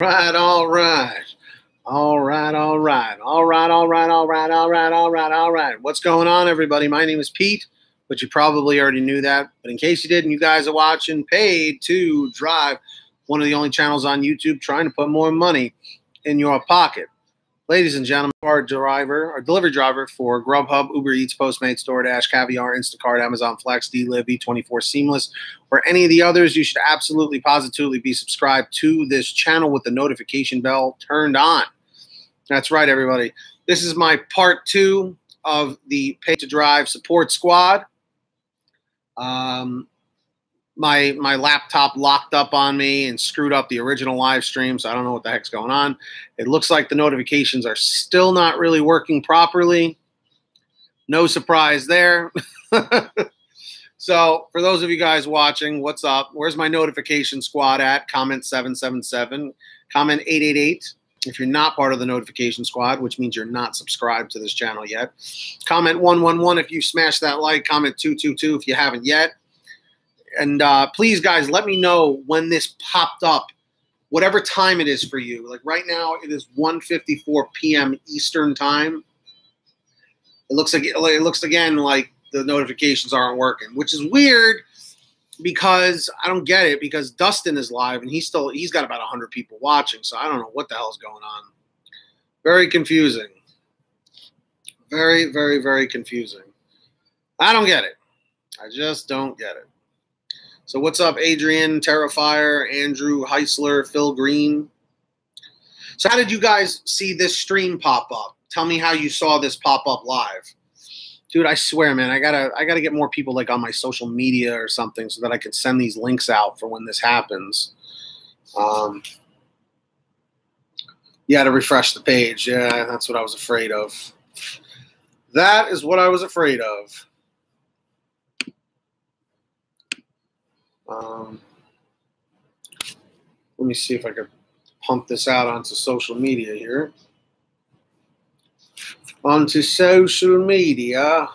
Right, all right. All right, all right. All right, all right, all right, all right, all right, all right. What's going on, everybody? My name is Pete, but you probably already knew that. But in case you didn't, you guys are watching Paid to Drive, one of the only channels on YouTube trying to put more money in your pocket. Ladies and gentlemen, our delivery driver for GrubHub, Uber Eats, Postmates, DoorDash, Caviar, Instacart, Amazon Flex, Deliv, E24 Seamless, or any of the others, you should absolutely, positively be subscribed to this channel with the notification bell turned on. That's right, everybody. This is my part 2 of the Pay to Drive support squad. My laptop locked up on me and screwed up the original live stream, so I don't know what the heck's going on. It looks like the notifications are still not really working properly. No surprise there. So for those of you guys watching, what's up? Where's my notification squad at? Comment 777. Comment 888 if you're not part of the notification squad, which means you're not subscribed to this channel yet. Comment 111 if you smashed that like. Comment 222 if you haven't yet. And please, guys, let me know when this popped up, whatever time it is for you. Like right now, it is 1:54 p.m. Eastern time. It looks again like the notifications aren't working, which is weird because I don't get it. Because Dustin is live and he's got about 100 people watching, so I don't know what the hell's going on. Very confusing. Very, very, very confusing. I don't get it. I just don't get it. So what's up, Adrian, Terrifier, Andrew, Heisler, Phil Green? So how did you guys see this stream pop up? Tell me how you saw this pop up live. Dude, I swear, man, I gotta get more people like on my social media or something so that I can send these links out for when this happens. Yeah, to refresh the page. Yeah, that's what I was afraid of. That is what I was afraid of. Let me see if I could pump this out onto social media here. Onto social media.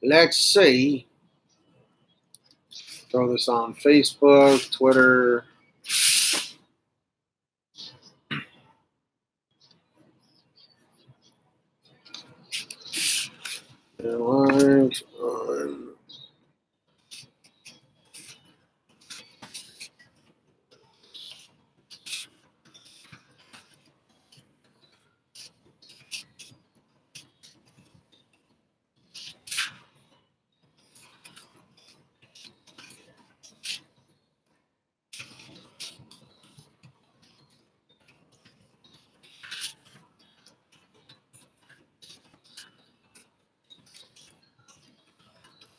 Let's see. Throw this on Facebook, Twitter. And live on.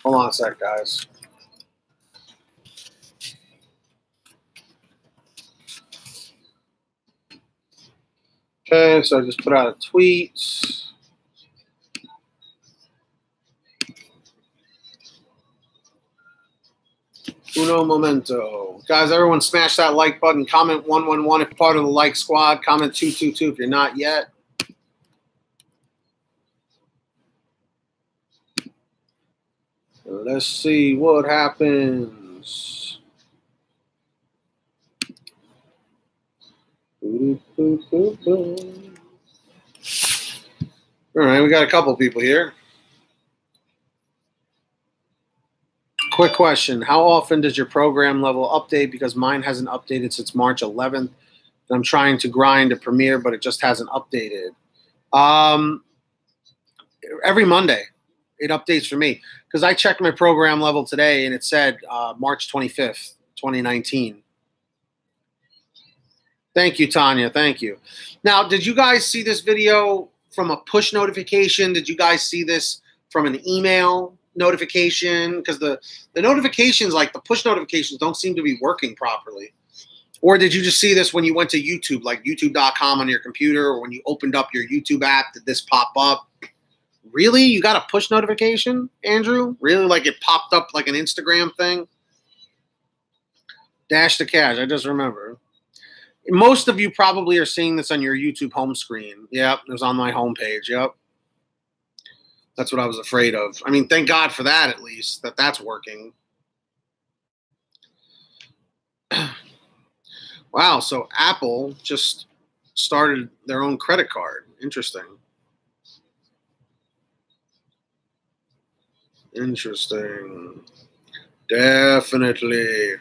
Hold on a sec, guys. Okay, so I just put out a tweet. Uno momento. Guys, everyone smash that like button. Comment 111 if you're part of the like squad. Comment 222 if you're not yet. Let's see what happens. All right, we got a couple people here. Quick question. How often does your program level update? Because mine hasn't updated since March 11th. And I'm trying to grind a Premiere, but it just hasn't updated. Every Monday, it updates for me. Because I checked my program level today, and it said March 25th, 2019. Thank you, Tanya. Thank you. Now, did you guys see this video from a push notification? Did you guys see this from an email notification? Because the notifications, like the push notifications, don't seem to be working properly. Or did you just see this when you went to YouTube, like youtube.com on your computer, or when you opened up your YouTube app, did this pop up? Really? You got a push notification, Andrew? Really? Like it popped up like an Instagram thing? Dash to cash. I just remember. Most of you probably are seeing this on your YouTube home screen. Yep, it was on my homepage. Yep. That's what I was afraid of. I mean, thank God for that, at least, that's working. Wow, so Apple just started their own credit card. Interesting. Interesting. Definitely.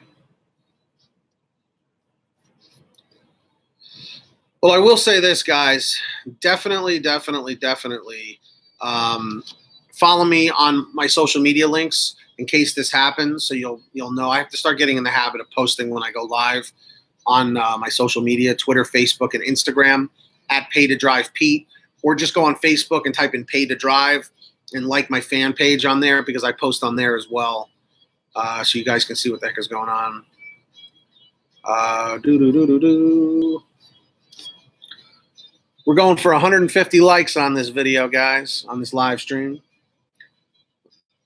Well, I will say this, guys. Definitely, definitely, definitely follow me on my social media links in case this happens, so you'll know. I have to start getting in the habit of posting when I go live on my social media, Twitter, Facebook, and Instagram at PaidToDrivePete, or just go on Facebook and type in Pay to Drive and like my fan page on there because I post on there as well, so you guys can see what the heck is going on. We're going for 150 likes on this video, guys, on this live stream.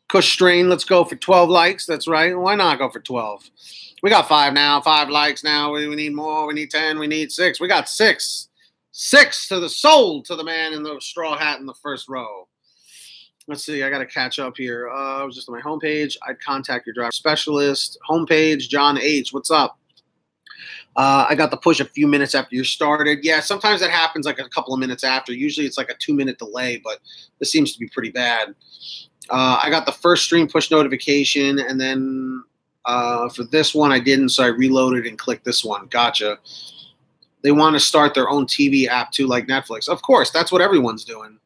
Kush Strain, let's go for 12 likes. That's right. Why not go for 12? We got 5 now, 5 likes now. We need more. We need 10. We need 6. We got 6. 6 to the soul to the man in the straw hat in the first row. Let's see. I got to catch up here. I was just on my homepage. I'd contact your driver specialist. Homepage, John H. What's up? I got the push a few minutes after you started. Yeah, sometimes that happens like a couple of minutes after. Usually it's like a 2-minute delay, but this seems to be pretty bad. I got the first stream push notification, and then for this one I didn't, so I reloaded and clicked this one. Gotcha. They want to start their own TV app too, like Netflix. Of course, that's what everyone's doing.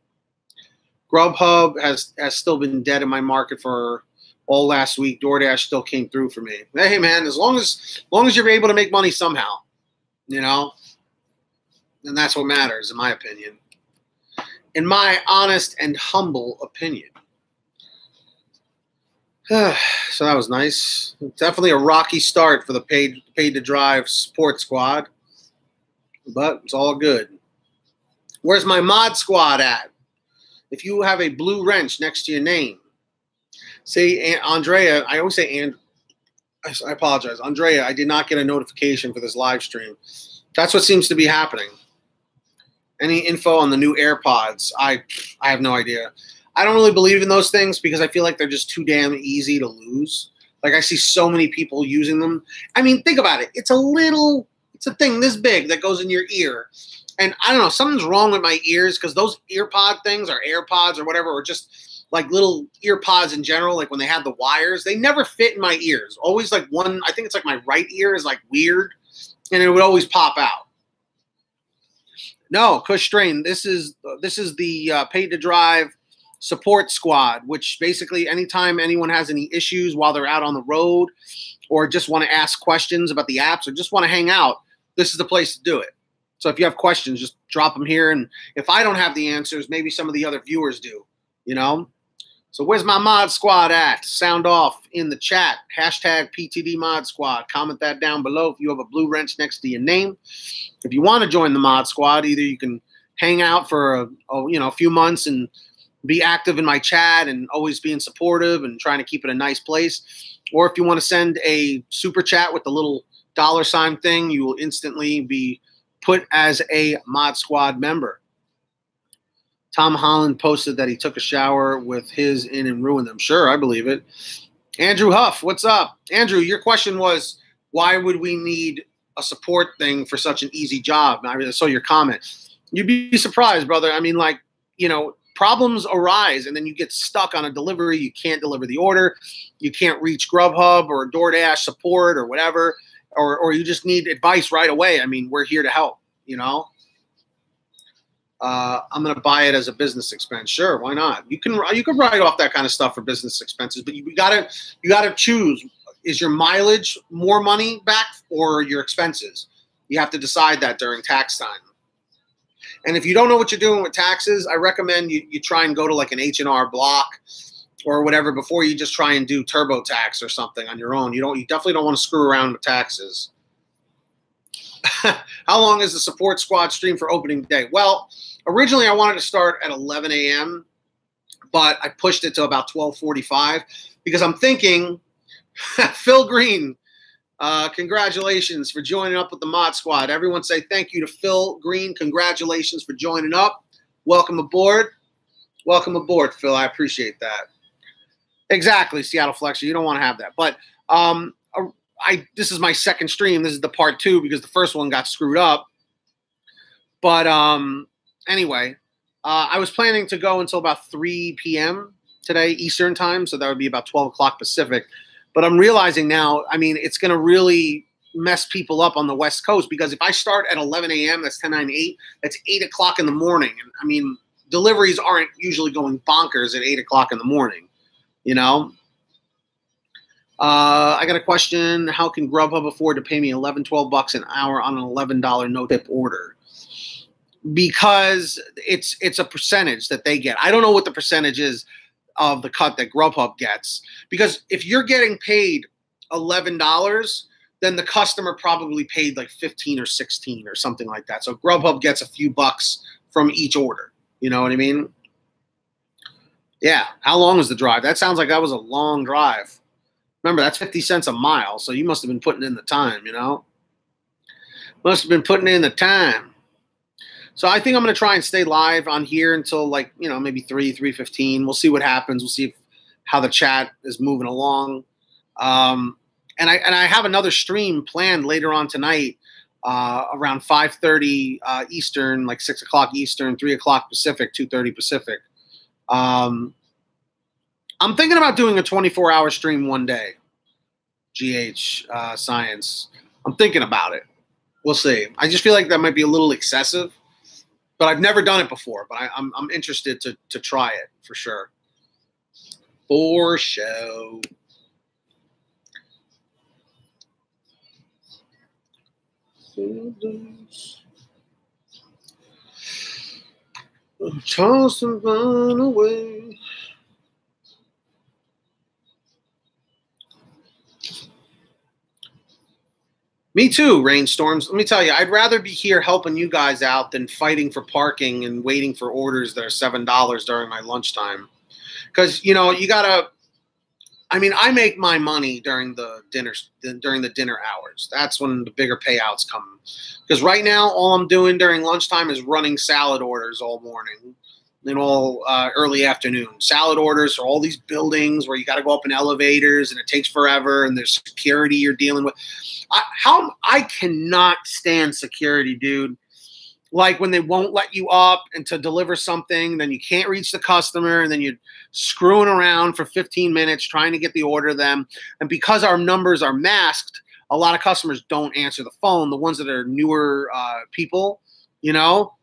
GrubHub has still been dead in my market for all last week. DoorDash still came through for me. Hey, man, as long as you're able to make money somehow, you know, and that's what matters, in my opinion. In my honest and humble opinion. So that was nice. Definitely a rocky start for the Paid to Drive support squad, but it's all good. Where's my mod squad at? If you have a blue wrench next to your name, say Andrea. I always say I apologize, Andrea. I did not get a notification for this live stream. That's what seems to be happening. Any info on the new AirPods? I have no idea. I don't really believe in those things because I feel like they're just too damn easy to lose. Like I see so many people using them. I mean, think about it. It's a thing this big that goes in your ear. And I don't know, something's wrong with my ears because those earpod things or AirPods or whatever, or just like little earpods in general, like when they have the wires, they never fit in my ears. Always like one, I think it's like my right ear is like weird and it would always pop out. No, Kush Strain, this is the Paid to Drive support squad, which basically anytime anyone has any issues while they're out on the road or just want to ask questions about the apps or just want to hang out, this is the place to do it. So if you have questions, just drop them here. And if I don't have the answers, maybe some of the other viewers do, you know? So where's my mod squad at? Sound off in the chat. Hashtag PTD mod squad. Comment that down below if you have a blue wrench next to your name. If you want to join the mod squad, either you can hang out for a few months and be active in my chat and always being supportive and trying to keep it a nice place. Or if you want to send a super chat with the little $ thing, you will instantly be put as a mod squad member. Tom Holland posted that he took a shower with his in and ruined them. Sure, I believe it. Andrew Huff, what's up? Andrew, your question was, why would we need a support thing for such an easy job? I saw your comment. You'd be surprised, brother. I mean, like, you know, problems arise and then you get stuck on a delivery. You can't deliver the order. You can't reach GrubHub or DoorDash support or whatever, or you just need advice right away. I mean, we're here to help, you know. I'm going to buy it as a business expense. Sure, why not? You can write off that kind of stuff for business expenses, but you gotta choose. Is your mileage more money back or your expenses? You have to decide that during tax time. And if you don't know what you're doing with taxes, I recommend you try and go to like an H&R Block or whatever before you just try and do TurboTax or something on your own. You definitely don't want to screw around with taxes. How long is the support squad stream for opening day? Well, originally I wanted to start at 11 a.m., but I pushed it to about 12:45 because I'm thinking, Phil Green, congratulations for joining up with the mod squad. Everyone say thank you to Phil Green. Congratulations for joining up. Welcome aboard. Welcome aboard, Phil. I appreciate that. Exactly, Seattle Flexer. You don't want to have that. But this is my second stream. This is the part 2 because the first one got screwed up. But anyway, I was planning to go until about 3 p.m. today, Eastern time. So that would be about 12 o'clock Pacific. But I'm realizing now, I mean, it's going to really mess people up on the West Coast, because if I start at 11 a.m., that's 10, 9, 8, that's 8 o'clock in the morning. And I mean, deliveries aren't usually going bonkers at 8 o'clock in the morning, you know? I got a question. How can Grubhub afford to pay me $11, $12 an hour on an $11 no tip order? Because it's a percentage that they get. I don't know what the percentage is of the cut that Grubhub gets, because if you're getting paid $11, then the customer probably paid like 15 or 16 or something like that. So Grubhub gets a few bucks from each order. You know what I mean? Yeah. How long is the drive? That sounds like that was a long drive. Remember, that's 50 cents a mile, so you must have been putting in the time, you know? Must have been putting in the time. So I think I'm going to try and stay live on here until, like, you know, maybe 3:15. We'll see what happens. We'll see how the chat is moving along. And I have another stream planned later on tonight around 5:30 Eastern, like 6 o'clock Eastern, 3 o'clock Pacific, 2:30 Pacific. I'm thinking about doing a 24-hour stream one day. GH Science. I'm thinking about it. We'll see. I just feel like that might be a little excessive, but I've never done it before. But I'm interested to try it for sure. For show. Toss and run away. Me too, Rainstorms. Let me tell you, I'd rather be here helping you guys out than fighting for parking and waiting for orders that are $7 during my lunchtime. Because, you know, you got to, I mean, I make my money during the dinner hours. That's when the bigger payouts come. Because right now, all I'm doing during lunchtime is running salad orders all morning and all early afternoon. Salad orders for all these buildings where you got to go up in elevators and it takes forever and there's security you're dealing with. I cannot stand security, dude. Like when they won't let you up and to deliver something, then you can't reach the customer, and then you're screwing around for 15 minutes trying to get the order to them. And because our numbers are masked, a lot of customers don't answer the phone, the ones that are newer people, you know?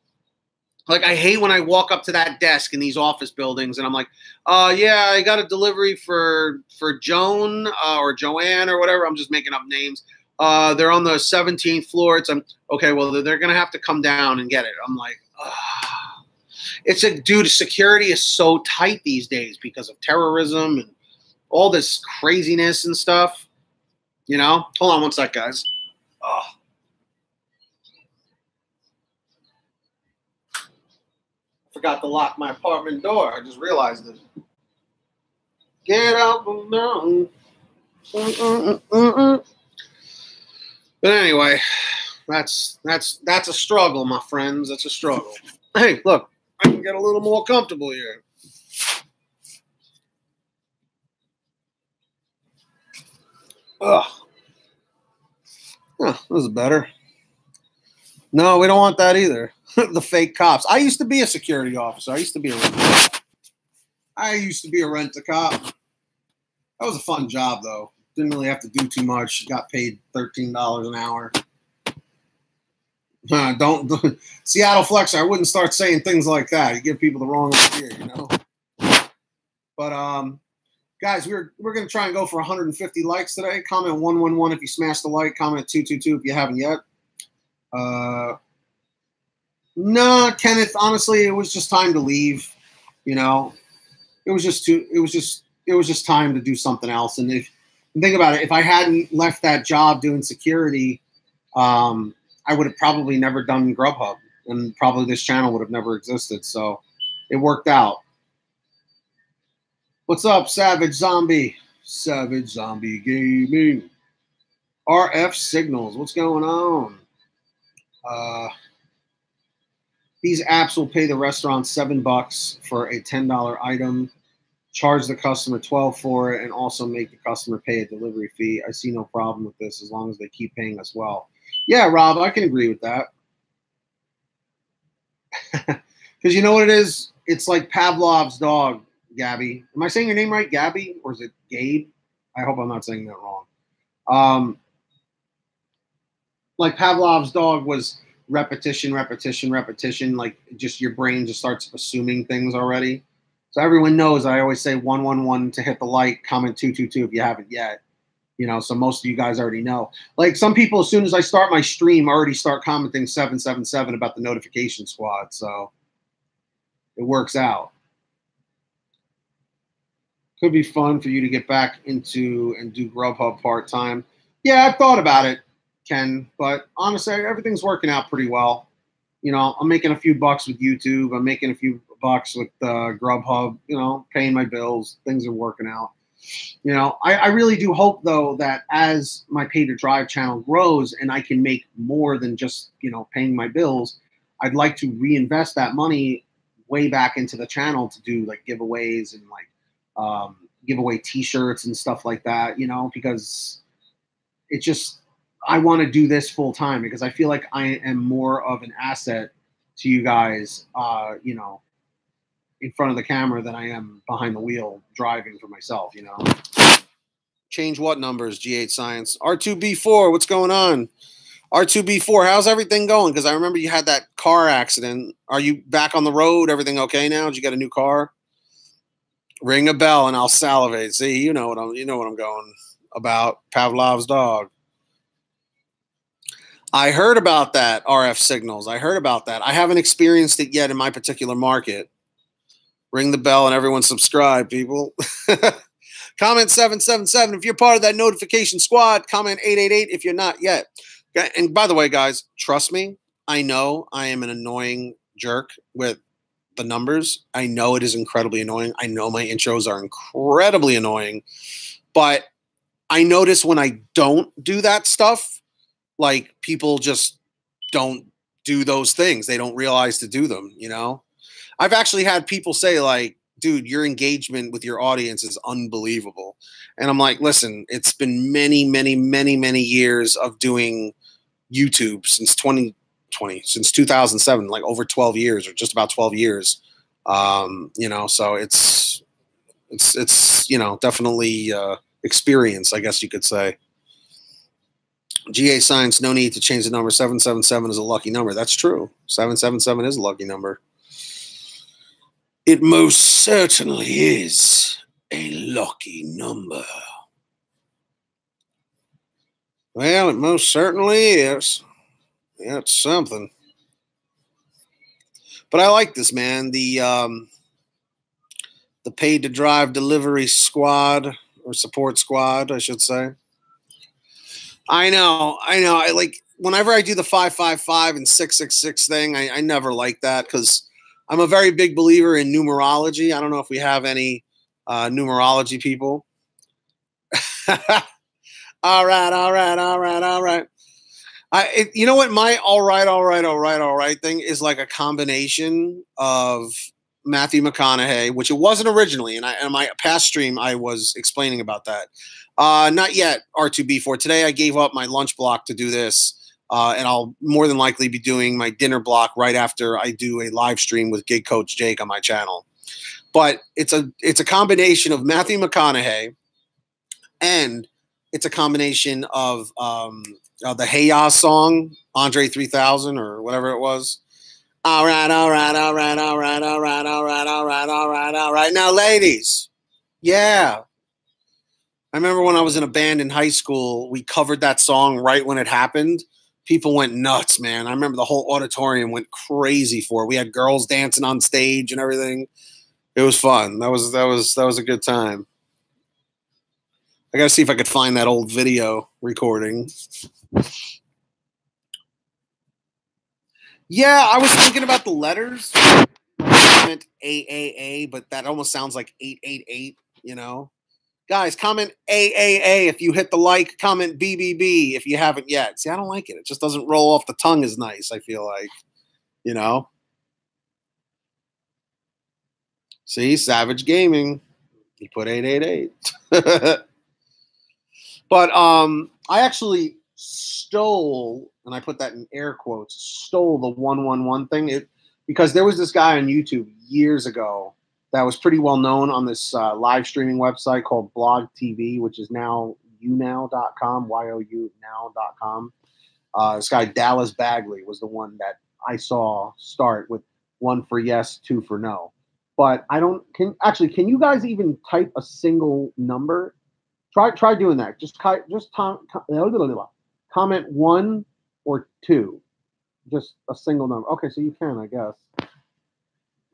Like, I hate when I walk up to that desk in these office buildings and I'm like, yeah, I got a delivery for Joan or Joanne or whatever. I'm just making up names. They're on the 17th floor. It's okay, well, they're going to have to come down and get it. I'm like, dude, security is so tight these days because of terrorism and all this craziness and stuff. You know? Hold on one sec, guys. Oh. Forgot to lock my apartment door. I just realized it. Get out alone. But anyway, that's a struggle, my friends. That's a struggle. Hey, look, I can get a little more comfortable here. Ugh. Oh, this is better. No, we don't want that either. The fake cops. I used to be a security officer. I used to be a rent-a-cop. That was a fun job, though. Didn't really have to do too much. Got paid $13 an hour. Don't Seattle Flexer. I wouldn't start saying things like that. You give people the wrong idea, you know. But guys, we're gonna try and go for 150 likes today. Comment 111 if you smashed the like. Comment 222 if you haven't yet. No, Kenneth. Honestly, it was just time to leave. You know, it was just time to do something else. And think about it, if I hadn't left that job doing security, I would have probably never done Grubhub, and probably this channel would have never existed. So it worked out. What's up, Savage Zombie? Savage Zombie Gaming. RF Signals. What's going on? These apps will pay the restaurant $7 for a $10 item. charge the customer $12 for it and also make the customer pay a delivery fee. I see no problem with this as long as they keep paying us well. Yeah, Rob, I can agree with that. Because you know what it is? It's like Pavlov's dog, Gabby. Am I saying your name right, Gabby? Or is it Gabe? I hope I'm not saying that wrong. Like Pavlov's dog was repetition, repetition, repetition. Like just your brain just starts assuming things already. So everyone knows I always say 111 to hit the like, comment 222 if you haven't yet. You know, so most of you guys already know. Like some people, as soon as I start my stream, already start commenting 777 about the notification squad. So it works out. Could be fun for you to get back into and do GrubHub part-time. Yeah, I've thought about it, Ken, but honestly, everything's working out pretty well. You know, I'm making a few bucks with YouTube. I'm making a few bucks with GrubHub, you know, paying my bills. Things are working out. You know, I really do hope, though, that as my Pay to Drive channel grows and I can make more than just, you know, paying my bills, I'd like to reinvest that money way back into the channel to do like giveaways and like give away T-shirts and stuff like that, you know, because it just, I want to do this full time because I feel like I am more of an asset to you guys, you know, in front of the camera than I am behind the wheel driving for myself, you know. Change what numbers, G8 Science? R2B4, what's going on? R2B4, how's everything going? Because I remember you had that car accident. Are you back on the road? Everything okay now? Did you get a new car? Ring a bell and I'll salivate. See, you know what I'm going about. Pavlov's dog. I heard about that, RF signals. I heard about that. I haven't experienced it yet in my particular market. Ring the bell and everyone subscribe, people. Comment 777 if you're part of that notification squad. Comment 888 if you're not yet. And by the way, guys, trust me, I know I am an annoying jerk with the numbers. I know it is incredibly annoying. I know my intros are incredibly annoying. But I notice when I don't do that stuff, like people just don't do those things. They don't realize to do them, you know? I've actually had people say like, dude, your engagement with your audience is unbelievable. And I'm like, listen, it's been many, many, many, many years of doing YouTube since 2020, since 2007, like over 12 years or just about 12 years. You know, so it's, you know, definitely experience, I guess you could say. GA Science, no need to change the number. 777 is a lucky number. That's true. 777 is a lucky number. It most certainly is a lucky number. Well, it most certainly is. Yeah, it's something. But I like this, man. The Paid to Drive delivery squad or support squad, I should say. I know. I like whenever I do the 555 and 666 thing, I never like that because I'm a very big believer in numerology. I don't know if we have any numerology people. All right. You know what? My all right thing is like a combination of Matthew McConaughey, which it wasn't originally. And in my past stream, I was explaining about that. Not yet, R2B4. Today, I gave up my lunch block to do this. And I'll more than likely be doing my dinner block right after I do a live stream with Gig Coach Jake on my channel. But it's a combination of Matthew McConaughey, and it's a combination of the Hey Ya song, Andre 3000 or whatever it was. All right. Now, ladies, yeah. I remember when I was in a band in high school, we covered that song right when it happened. People went nuts, man. I remember the whole auditorium went crazy for it. We had girls dancing on stage and everything. It was fun. That was a good time. I gotta see if I could find that old video recording. Yeah, I was thinking about the letters. I meant AAA, but that almost sounds like 888, you know? Guys, comment AAA if you hit the like. Comment BBB if you haven't yet. See, I don't like it. It just doesn't roll off the tongue as nice, I feel like. You know? See, Savage Gaming. He put 888. But I actually stole, and I put that in air quotes, stole the 111 thing. Because there was this guy on YouTube years ago that was pretty well known on this live streaming website called Blog TV, which is now younow.com, Y-O-U now.com. This guy, Dallas Bagley, was the one that I saw start with 1 for yes, 2 for no. But can you guys even type a single number? Try doing that. Just comment 1 or 2. Just a single number. Okay, so you can, I guess. I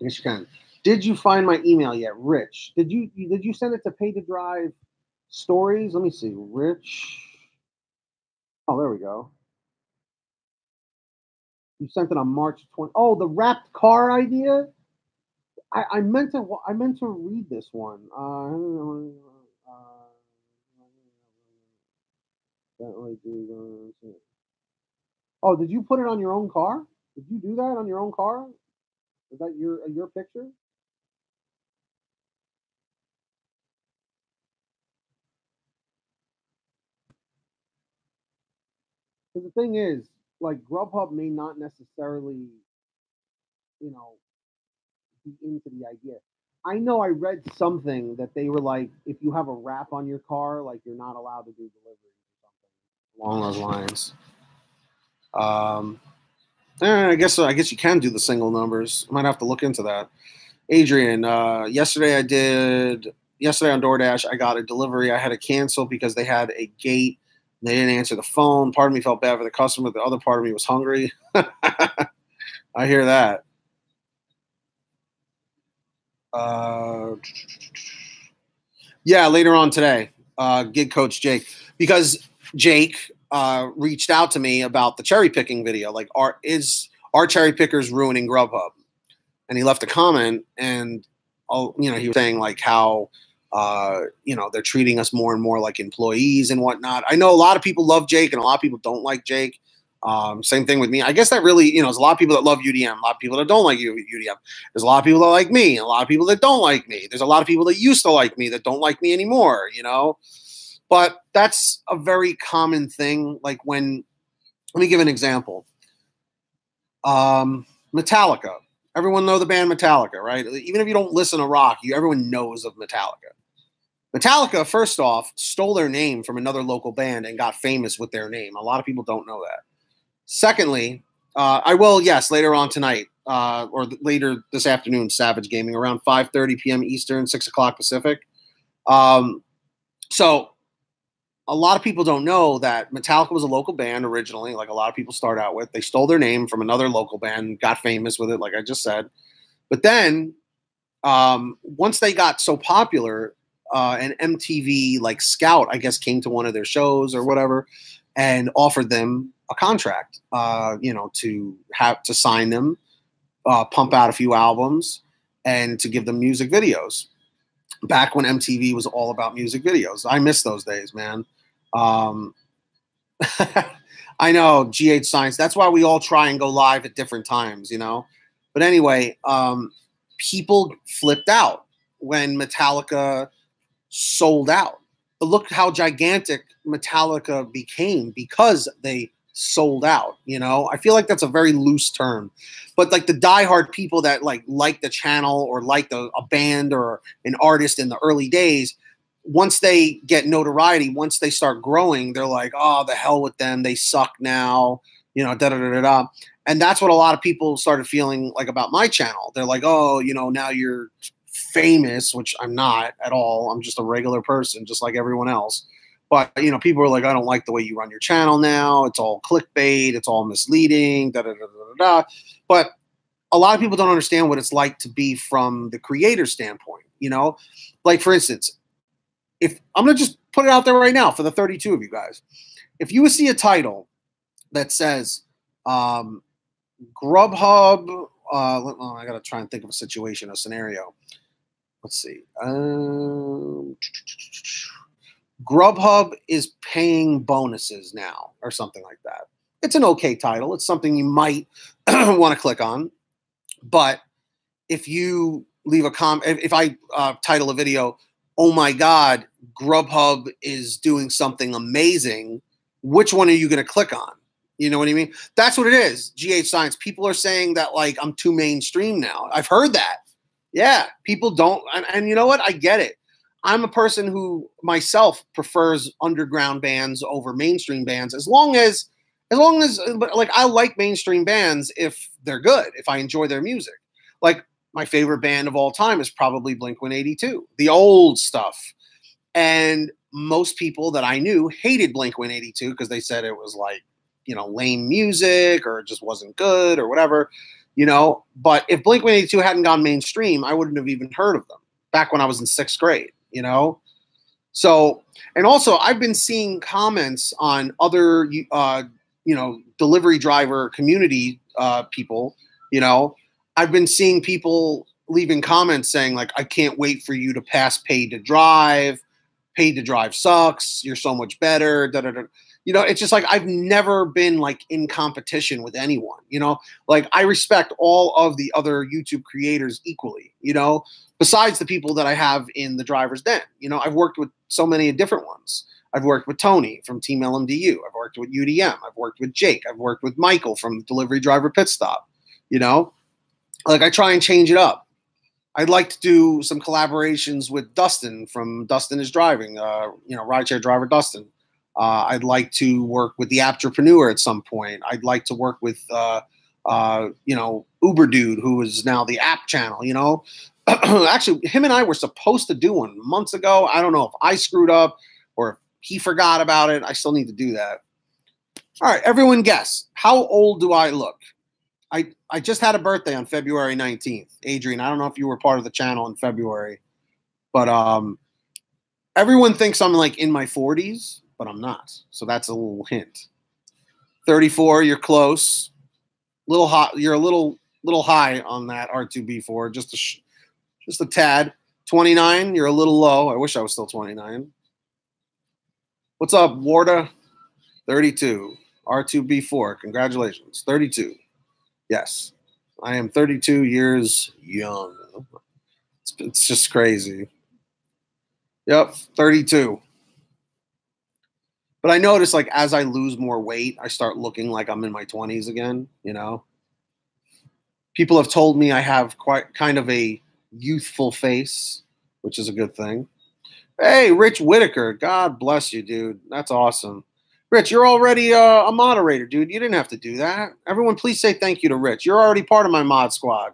guess you can. Did you find my email yet, Rich? Did you send it to PaidToDriveStories? Let me see, Rich. Oh, there we go. You sent it on March 20. Oh, the wrapped car idea. I meant to read this one. Oh, did you put it on your own car? Did you do that on your own car? Is that your picture? Because the thing is, like, GrubHub may not necessarily, be into the idea. I know I read something that they were like, if you have a wrap on your car, like, you're not allowed to do deliveries or something along those lines. I guess you can do the single numbers. I might have to look into that. Adrian, yesterday on DoorDash, I got a delivery. I had to cancel because they had a gate. And they didn't answer the phone. Part of me felt bad for the customer. The other part of me was hungry. I hear that. Yeah, later on today, gig coach Jake, because Jake reached out to me about the cherry picking video. Like, are cherry pickers ruining GrubHub? And he left a comment, and he was saying like how they're treating us more and more like employees and whatnot. I know a lot of people love Jake, and a lot of people don't like Jake. Same thing with me. I guess that really, there's a lot of people that love UDM, a lot of people that don't like UDM. There's a lot of people that like me, and a lot of people that don't like me. There's a lot of people that used to like me that don't like me anymore, But that's a very common thing. Like let me give an example. Metallica. Everyone know the band Metallica, right? Even if you don't listen to rock, everyone knows of Metallica. Metallica, first off, stole their name from another local band and got famous with their name. A lot of people don't know that. Secondly, I will, yes, later on tonight or later this afternoon, Savage Gaming, around 5:30 p.m. Eastern, 6 o'clock Pacific. So a lot of people don't know that Metallica was a local band originally, like a lot of people start out with. They stole their name from another local band, got famous with it, like I just said. But then once they got so popular, an MTV like scout, I guess, came to one of their shows or whatever and offered them a contract, to sign them, pump out a few albums, and to give them music videos. Back when MTV was all about music videos. I miss those days, man. I know, GH Science. That's why we all try and go live at different times, But anyway, people flipped out when Metallica sold out. But look how gigantic Metallica became because they sold out. I feel like that's a very loose term. But like the diehard people that like the channel or like a band or an artist in the early days, once they get notoriety, once they start growing, they're like, oh, the hell with them. They suck now, da-da-da-da-da. And that's what a lot of people started feeling like about my channel. They're like, oh, now you're famous, which I'm not at all. I'm just a regular person, just like everyone else. But, people are like, I don't like the way you run your channel now. It's all clickbait. It's all misleading, da-da-da-da-da. But a lot of people don't understand what it's like to be from the creator standpoint, Like, for instance, if I'm going to just put it out there right now for the 32 of you guys. If you would see a title that says GrubHub, I got to try and think of a situation, a scenario. Let's see. GrubHub is paying bonuses now or something like that. It's an okay title. It's something you might want to click on. But if you leave a comment, if I title a video, oh my God, GrubHub is doing something amazing. Which one are you going to click on? You know what I mean? That's what it is. GH Science. People are saying that like I'm too mainstream now. I've heard that. Yeah, people don't. And you know what? I get it. I'm a person who myself prefers underground bands over mainstream bands as long as like I like mainstream bands if they're good, if I enjoy their music. Like my favorite band of all time is probably Blink-182, the old stuff. And most people that I knew hated Blink-182 because they said it was like, you know, lame music or it just wasn't good or whatever, you know. But if Blink-182 hadn't gone mainstream, I wouldn't have even heard of them back when I was in 6th grade, you know. So, and also I've been seeing comments on other, you know, delivery driver community people, you know. I've been seeing people leaving comments saying like, I can't wait for you to pass Paid to Drive. Paid to Drive sucks. You're so much better. Da, da, da. You know, it's just like I've never been like in competition with anyone, you know, like I respect all of the other YouTube creators equally, you know, besides the people that I have in the driver's den. You know, I've worked with so many different ones. I've worked with Tony from Team LMDU. I've worked with UDM. I've worked with Jake. I've worked with Michael from Delivery Driver Pit Stop. You know, like I try and change it up. I'd like to do some collaborations with Dustin from Dustin is Driving, you know, rideshare driver Dustin. I'd like to work with the Apptrepreneur at some point. I'd like to work with, you know, Uber Dude, who is now the app channel, you know. Actually, him and I were supposed to do one months ago. I don't know if I screwed up or if he forgot about it. I still need to do that. All right, everyone guess. How old do I look? I just had a birthday on February 19th. Adrian, I don't know if you were part of the channel in February, but everyone thinks I'm like in my 40s, but I'm not. So that's a little hint. 34, you're close. Little hot, you're a little high on that R2B4, just a tad. 29, you're a little low. I wish I was still 29. What's up, Warda? 32. R2B4. Congratulations. 32. Yes, I am 32 years young. It's just crazy. Yep, 32. But I notice, like, as I lose more weight, I start looking like I'm in my 20s again, you know? People have told me I have quite kind of a youthful face, which is a good thing. Hey, Rich Whitaker, God bless you, dude. That's awesome. Rich, you're already a moderator, dude. You didn't have to do that. Everyone, please say thank you to Rich. You're already part of my mod squad.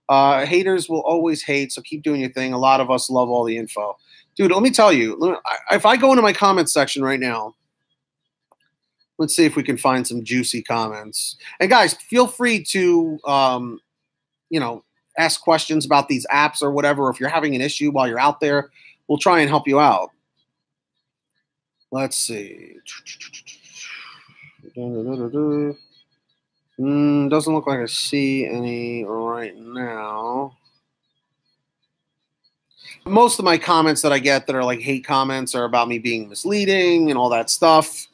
Haters will always hate, so keep doing your thing. A lot of us love all the info. Dude, let me tell you, if I go into my comments section right now, let's see if we can find some juicy comments. And guys, feel free to, you know, ask questions about these apps or whatever. If you're having an issue while you're out there, we'll try and help you out. Let's see. Doesn't look like I see any right now. Most of my comments that I get that are like hate comments are about me being misleading and all that stuff.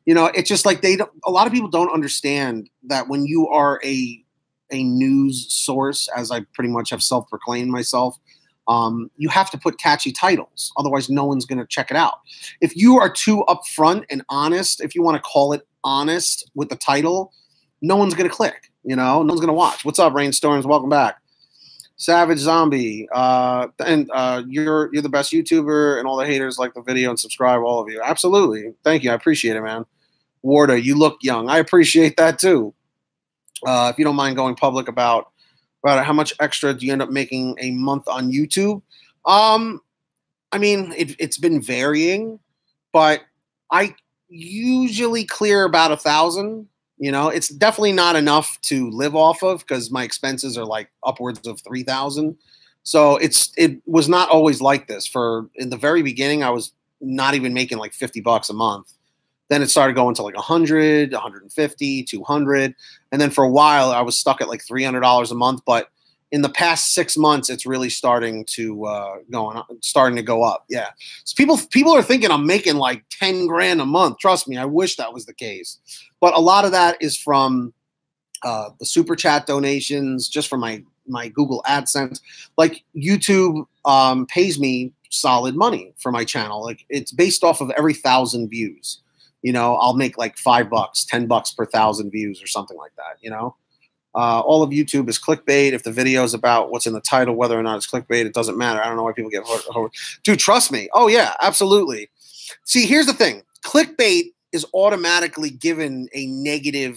You know, it's just like a lot of people don't understand that when you are a news source, as I pretty much have self-proclaimed myself, you have to put catchy titles. Otherwise, no one's going to check it out. If you are too upfront and honest, if you want to call it honest with the title, no one's going to click. You know, no one's going to watch. What's up, Rainstorms? Welcome back. Savage Zombie. And you're the best YouTuber, and all the haters like the video and subscribe, all of you. Absolutely. Thank you. I appreciate it, man. Warda, you look young. I appreciate that, too. If you don't mind going public about how much extra do you end up making a month on YouTube? I mean, it's been varying, but I usually clear about 1,000. You know, it's definitely not enough to live off of because my expenses are like upwards of 3,000. So it was not always like this. In the very beginning, I was not even making like $50 a month. Then it started going to like 100, 150, 200. And then for a while, I was stuck at like $300 a month. But in the past 6 months, it's really starting to go up. Yeah. So people are thinking I'm making like 10 grand a month. Trust me, I wish that was the case. But a lot of that is from the super chat donations, just from my Google AdSense. Like YouTube pays me solid money for my channel. Like it's based off of every 1,000 views. You know, I'll make like $5, $10 per 1,000 views or something like that. You know, all of YouTube is clickbait. If the video is about what's in the title, whether or not it's clickbait, it doesn't matter. I don't know why people get hurt. Dude, trust me. Oh yeah, absolutely. See, here's the thing. Clickbait is automatically given a negative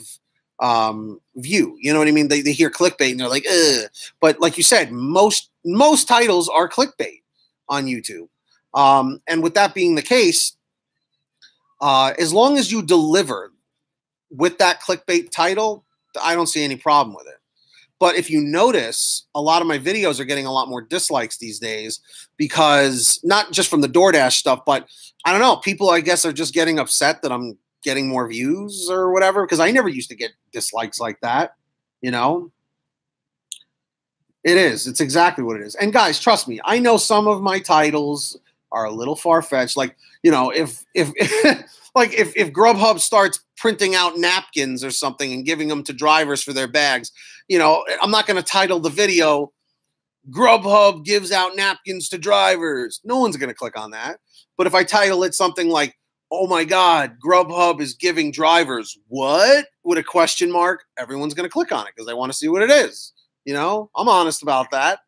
view. You know what I mean? They hear clickbait and they're like, ugh. But like you said, most titles are clickbait on YouTube. And with that being the case, as long as you deliver with that clickbait title, I don't see any problem with it. But if you notice, a lot of my videos are getting a lot more dislikes these days because not just from the DoorDash stuff, but I don't know, people I guess are just getting upset that I'm getting more views or whatever, because I never used to get dislikes like that, you know? It is. It's exactly what it is. And guys, trust me, I know some of my titles are a little far-fetched. Like, you know, if like if GrubHub starts printing out napkins or something and giving them to drivers for their bags, you know, I'm not going to title the video, GrubHub gives out napkins to drivers. No one's going to click on that. But if I title it something like, oh my God, GrubHub is giving drivers what? With a question mark, everyone's going to click on it because they want to see what it is. You know, I'm honest about that.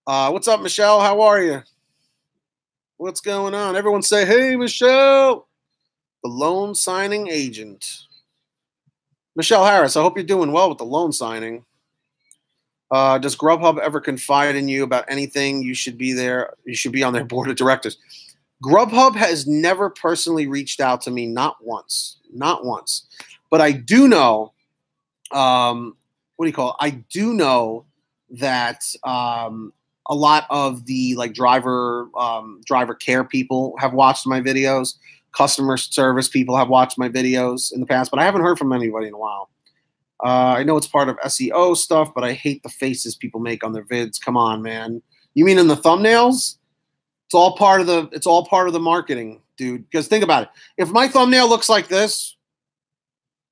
What's up, Michelle? How are you? What's going on? Everyone say, hey, Michelle, the loan signing agent. Michelle Harris, I hope you're doing well with the loan signing. Does GrubHub ever confide in you about anything? You should be there. You should be on their board of directors. GrubHub has never personally reached out to me, not once. Not once. But I do know, what do you call it? I do know that a lot of the like driver care people have watched my videos. Customer service people have watched my videos in the past, but I haven't heard from anybody in a while. I know it's part of SEO stuff, but I hate the faces people make on their vids. Come on, man. You mean in the thumbnails? It's all part of the marketing, dude. Because think about it. If my thumbnail looks like this,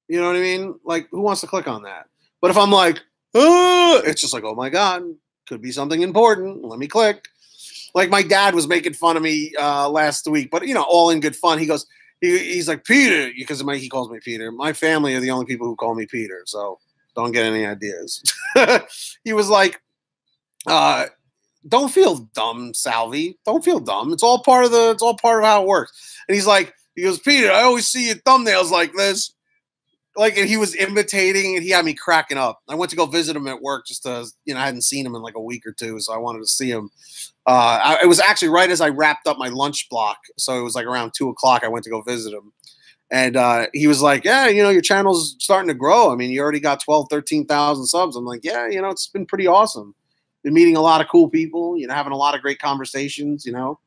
you know what I mean? Like, who wants to click on that? But if I'm like, it's just like, oh my God, could be something important. Let me click. Like my dad was making fun of me last week, but you know, all in good fun. He goes, he's like, Peter, because he calls me Peter. My family are the only people who call me Peter, so don't get any ideas. He was like, don't feel dumb, Salvi. Don't feel dumb. It's all part of how it works. And he goes, Peter, I always see your thumbnails like this. Like, and he was imitating, and he had me cracking up. I went to go visit him at work just to, you know, I hadn't seen him in like a week or two, so I wanted to see him. It was actually right as I wrapped up my lunch block, so it was like around 2 o'clock. I went to go visit him, and he was like, yeah, you know, your channel's starting to grow. I mean, you already got 12, 13,000 subs. I'm like, yeah, you know, it's been pretty awesome. Been meeting a lot of cool people, you know, having a lot of great conversations, you know.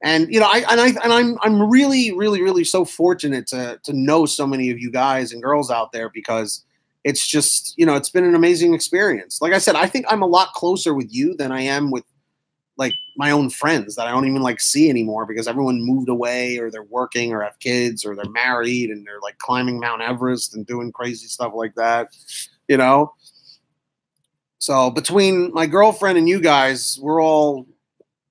And you know, I'm really, really, really so fortunate to know so many of you guys and girls out there, because it's just, you know, it's been an amazing experience. Like I said, I think I'm a lot closer with you than I am with like my own friends that I don't even like see anymore, because everyone moved away, or they're working, or have kids, or they're married, and they're like climbing Mount Everest and doing crazy stuff like that, you know. So between my girlfriend and you guys, we're all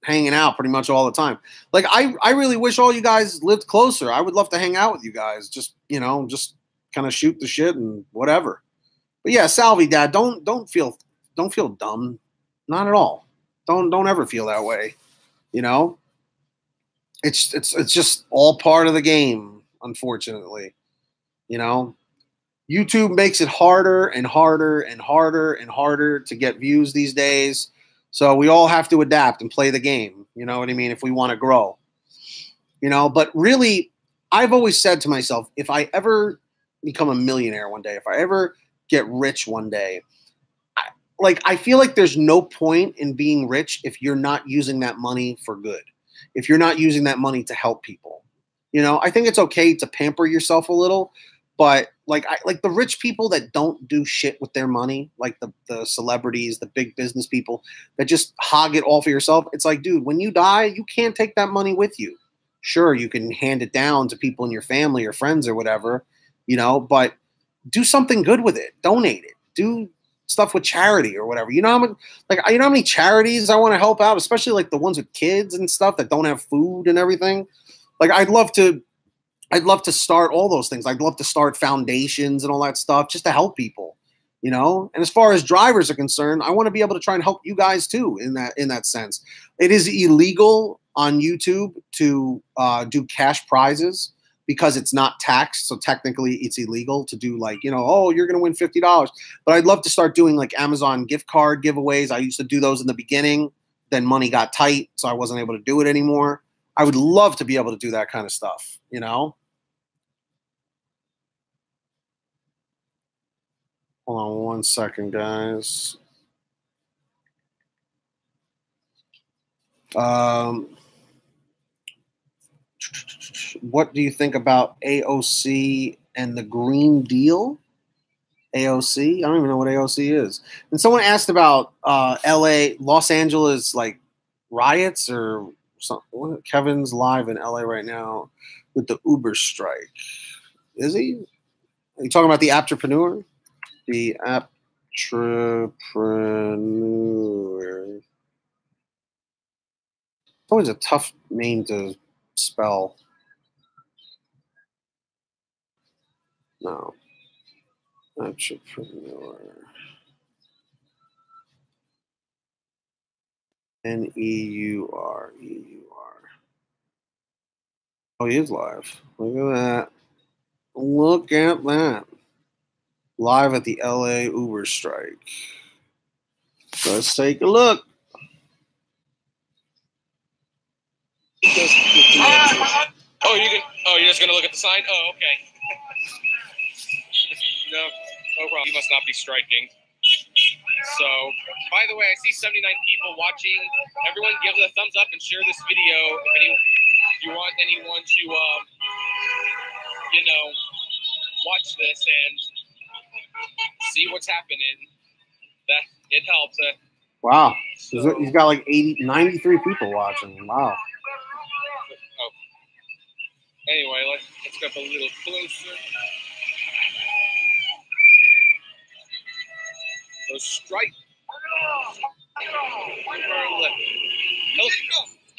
hanging out pretty much all the time. Like I really wish all you guys lived closer. I would love to hang out with you guys. Just, you know, just kind of shoot the shit and whatever. But yeah, Salvi, Dad, don't feel dumb. Not at all. Don't ever feel that way. You know? It's just all part of the game, unfortunately. You know? YouTube makes it harder and harder and harder and harder to get views these days. So we all have to adapt and play the game. You know what I mean? If we want to grow, you know, but really, I've always said to myself, if I ever become a millionaire one day, if I ever get rich one day, I feel like there's no point in being rich if you're not using that money for good. If you're not using that money to help people, you know, I think it's okay to pamper yourself a little. But like the rich people that don't do shit with their money, like the celebrities, the big business people that just hog it all for yourself. It's like, dude, when you die, you can't take that money with you. Sure, you can hand it down to people in your family or friends or whatever, you know, but do something good with it. Donate it. stuff with charity or whatever. You know how much, like, you know how many charities I want to help out, especially like the ones with kids and stuff that don't have food and everything. Like, I'd love to start all those things. I'd love to start foundations and all that stuff just to help people, you know? And as far as drivers are concerned, I want to be able to try and help you guys too in that sense. It is illegal on YouTube to do cash prizes because it's not taxed. So technically it's illegal to do, like, you know, oh, you're going to win $50. But I'd love to start doing like Amazon gift card giveaways. I used to do those in the beginning. Then money got tight, so I wasn't able to do it anymore. I would love to be able to do that kind of stuff, you know? Hold on one second, guys. What do you think about AOC and the Green Deal? AOC? I don't even know what AOC is. And someone asked about Los Angeles, like, riots or something. Kevin's live in LA right now with the Uber strike. Is he? Are you talking about the entrepreneur? The entrepreneur. It's always a tough name to spell. No. Entrepreneur. N-E-U-R. E-U-R. Oh, he is live. Look at that. Look at that. Live at the LA Uber strike. Let's take a look. Oh, you're just gonna look at the sign? Oh, okay. No problem. You must not be striking. So, by the way, I see 79 people watching. Everyone give it a thumbs up and share this video if you want anyone to, you know, watch this and see what's happening. That it helps. Wow. So, he's got like 93 people watching. Wow. Oh. Anyway, let's get a little closer. So strike.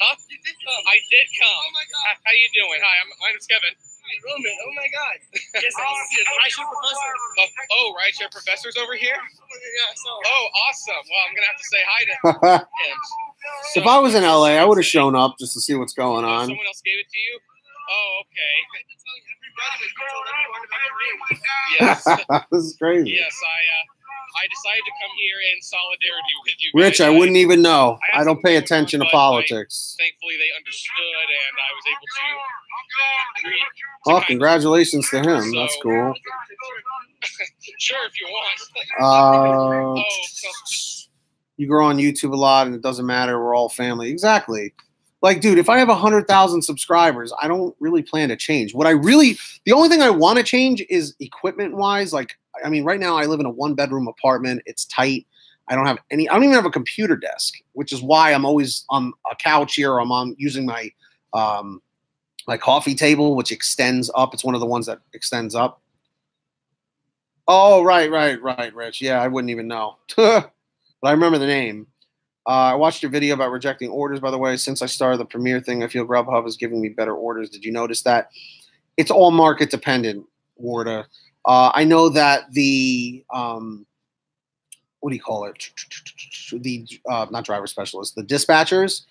Huh? You did come. I did come. Oh my God. How you doing? Hi, my name's Kevin. Roommate. Oh my God. Yes, I see a rideshare professor. Rideshare professor's over here? Yeah, so. Oh, awesome. Well, I'm gonna have to say hi to him. If I was in LA, I would have shown up just to see what's going on. Someone else gave it to you? Oh, okay. I've been telling everybody that you told everyone about the room. Yes. This is crazy. Yes, I decided to come here in solidarity with you guys. Rich, I wouldn't even know. I don't pay attention to politics. Thankfully, they understood, and I was able to read. Well, congratulations to him. That's cool. Sure, if you want. You grow on YouTube a lot, and it doesn't matter. We're all family. Exactly. Like, dude, if I have 100,000 subscribers, I don't really plan to change. The only thing I want to change is equipment-wise. Like, I mean, right now I live in a one-bedroom apartment. It's tight. I don't even have a computer desk, which is why I'm always on a couch here. Or I'm using my my coffee table, which extends up. It's one of the ones that extends up. Oh, right, Rich. Yeah, I wouldn't even know. But I remember the name. I watched your video about rejecting orders, by the way. Since I started the Premier thing, I feel GrubHub is giving me better orders. Did you notice that? It's all market dependent, Warda. I know that the, what do you call it? The, not driver specialists, the dispatchers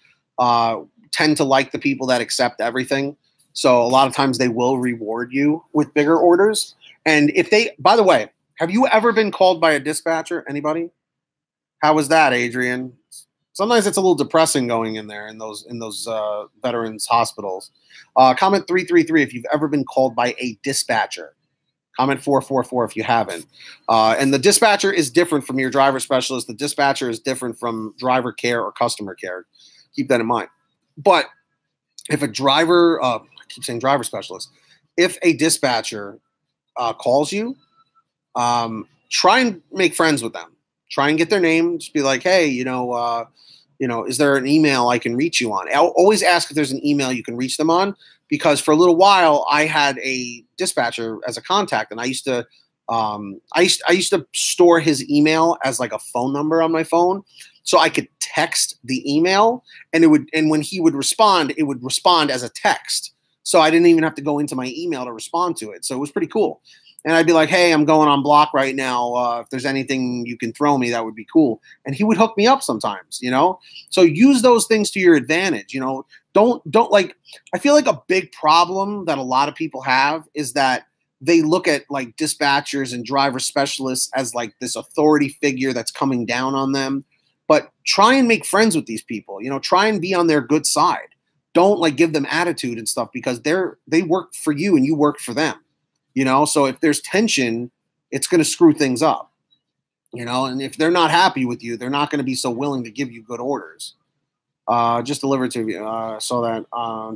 tend to like the people that accept everything. So a lot of times they will reward you with bigger orders. And if they, by the way, have you ever been called by a dispatcher? Anybody? How was that, Adrian? Sometimes it's a little depressing going in there in those veterans hospitals. Comment 333 if you've ever been called by a dispatcher. Comment 444 if you haven't. And the dispatcher is different from your driver specialist. The dispatcher is different from driver care or customer care. Keep that in mind. But if a driver, I keep saying driver specialist, if a dispatcher calls you, try and make friends with them. Try and get their name. Just be like, hey, is there an email I can reach you on? I'll always ask if there's an email you can reach them on, because for a little while I had a dispatcher as a contact, and I used to I used to store his email as like a phone number on my phone, so I could text the email, and when he would respond, it would respond as a text. So I didn't even have to go into my email to respond to it. So it was pretty cool. And I'd be like, hey, I'm going on block right now. If there's anything you can throw me, that would be cool. And he would hook me up sometimes, you know? So use those things to your advantage, you know? Don't like, I feel like a big problem that a lot of people have is that they look at like dispatchers and driver specialists as like this authority figure that's coming down on them. But try and make friends with these people, you know, try and be on their good side. Don't like give them attitude and stuff because they work for you and you work for them. You know, so if there's tension, it's going to screw things up, you know, and if they're not happy with you, they're not going to be so willing to give you good orders. Just delivered to you. Saw that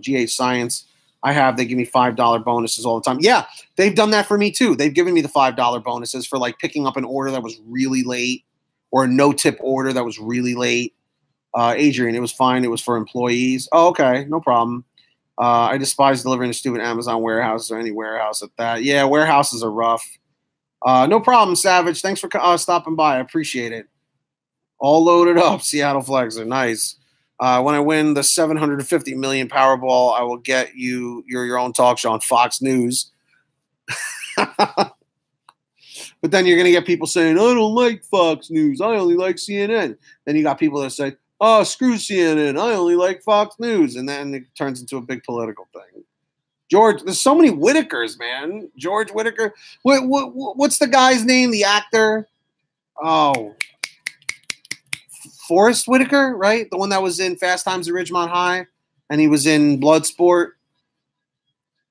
GH Science. They give me $5 bonuses all the time. Yeah, they've done that for me too. They've given me the $5 bonuses for like picking up an order that was really late or a no tip order that was really late. Adrian, it was fine. It was for employees. Oh, okay, no problem. I despise delivering to stupid Amazon warehouses or any warehouse at that. Yeah, warehouses are rough. No problem, Savage. Thanks for stopping by. I appreciate it. All loaded up. Seattle Flexer. Nice. When I win the 750 million Powerball, I will get your own talk show on Fox News. But then you're going to get people saying, I don't like Fox News. I only like CNN. Then you got people that say, oh, screw CNN. I only like Fox News. And then it turns into a big political thing. George, there's so many Whitakers, man. George Whitaker. What's the guy's name? The actor? Oh, Forrest Whitaker, right? The one that was in Fast Times at Ridgemont High. And he was in Bloodsport.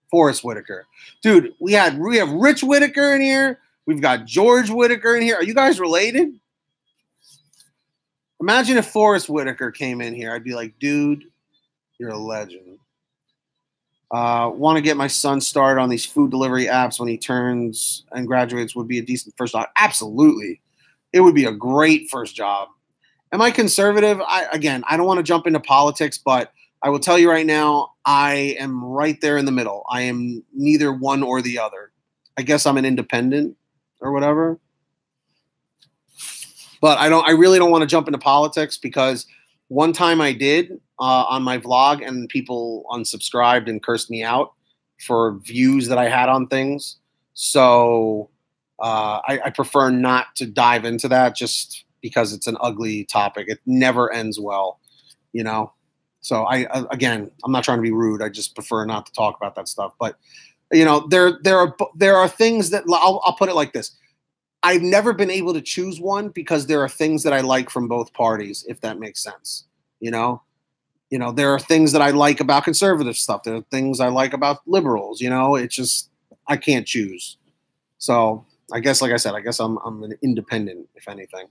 Forrest Whitaker. Dude, we have Rich Whitaker in here. We've got George Whitaker in here. Are you guys related? Imagine if Forrest Whitaker came in here. I'd be like, dude, you're a legend. Want to get my son started on these food delivery apps when he turns and graduates would be a decent first job. Absolutely. It would be a great first job. Am I conservative? I don't want to jump into politics, but I will tell you right now, I am right there in the middle. I am neither one or the other. I guess I'm an independent or whatever. But I really don't want to jump into politics because one time I did on my vlog and people unsubscribed and cursed me out for views that I had on things. So I prefer not to dive into that just because it's an ugly topic. It never ends well, you know. So I'm not trying to be rude. I just prefer not to talk about that stuff. But you know, there are things that I'll put it like this. I've never been able to choose one because there are things that I like from both parties, if that makes sense. You know, there are things that I like about conservative stuff. There are things I like about liberals. You know, it's just I can't choose. So I guess, like I said, I'm an independent, if anything.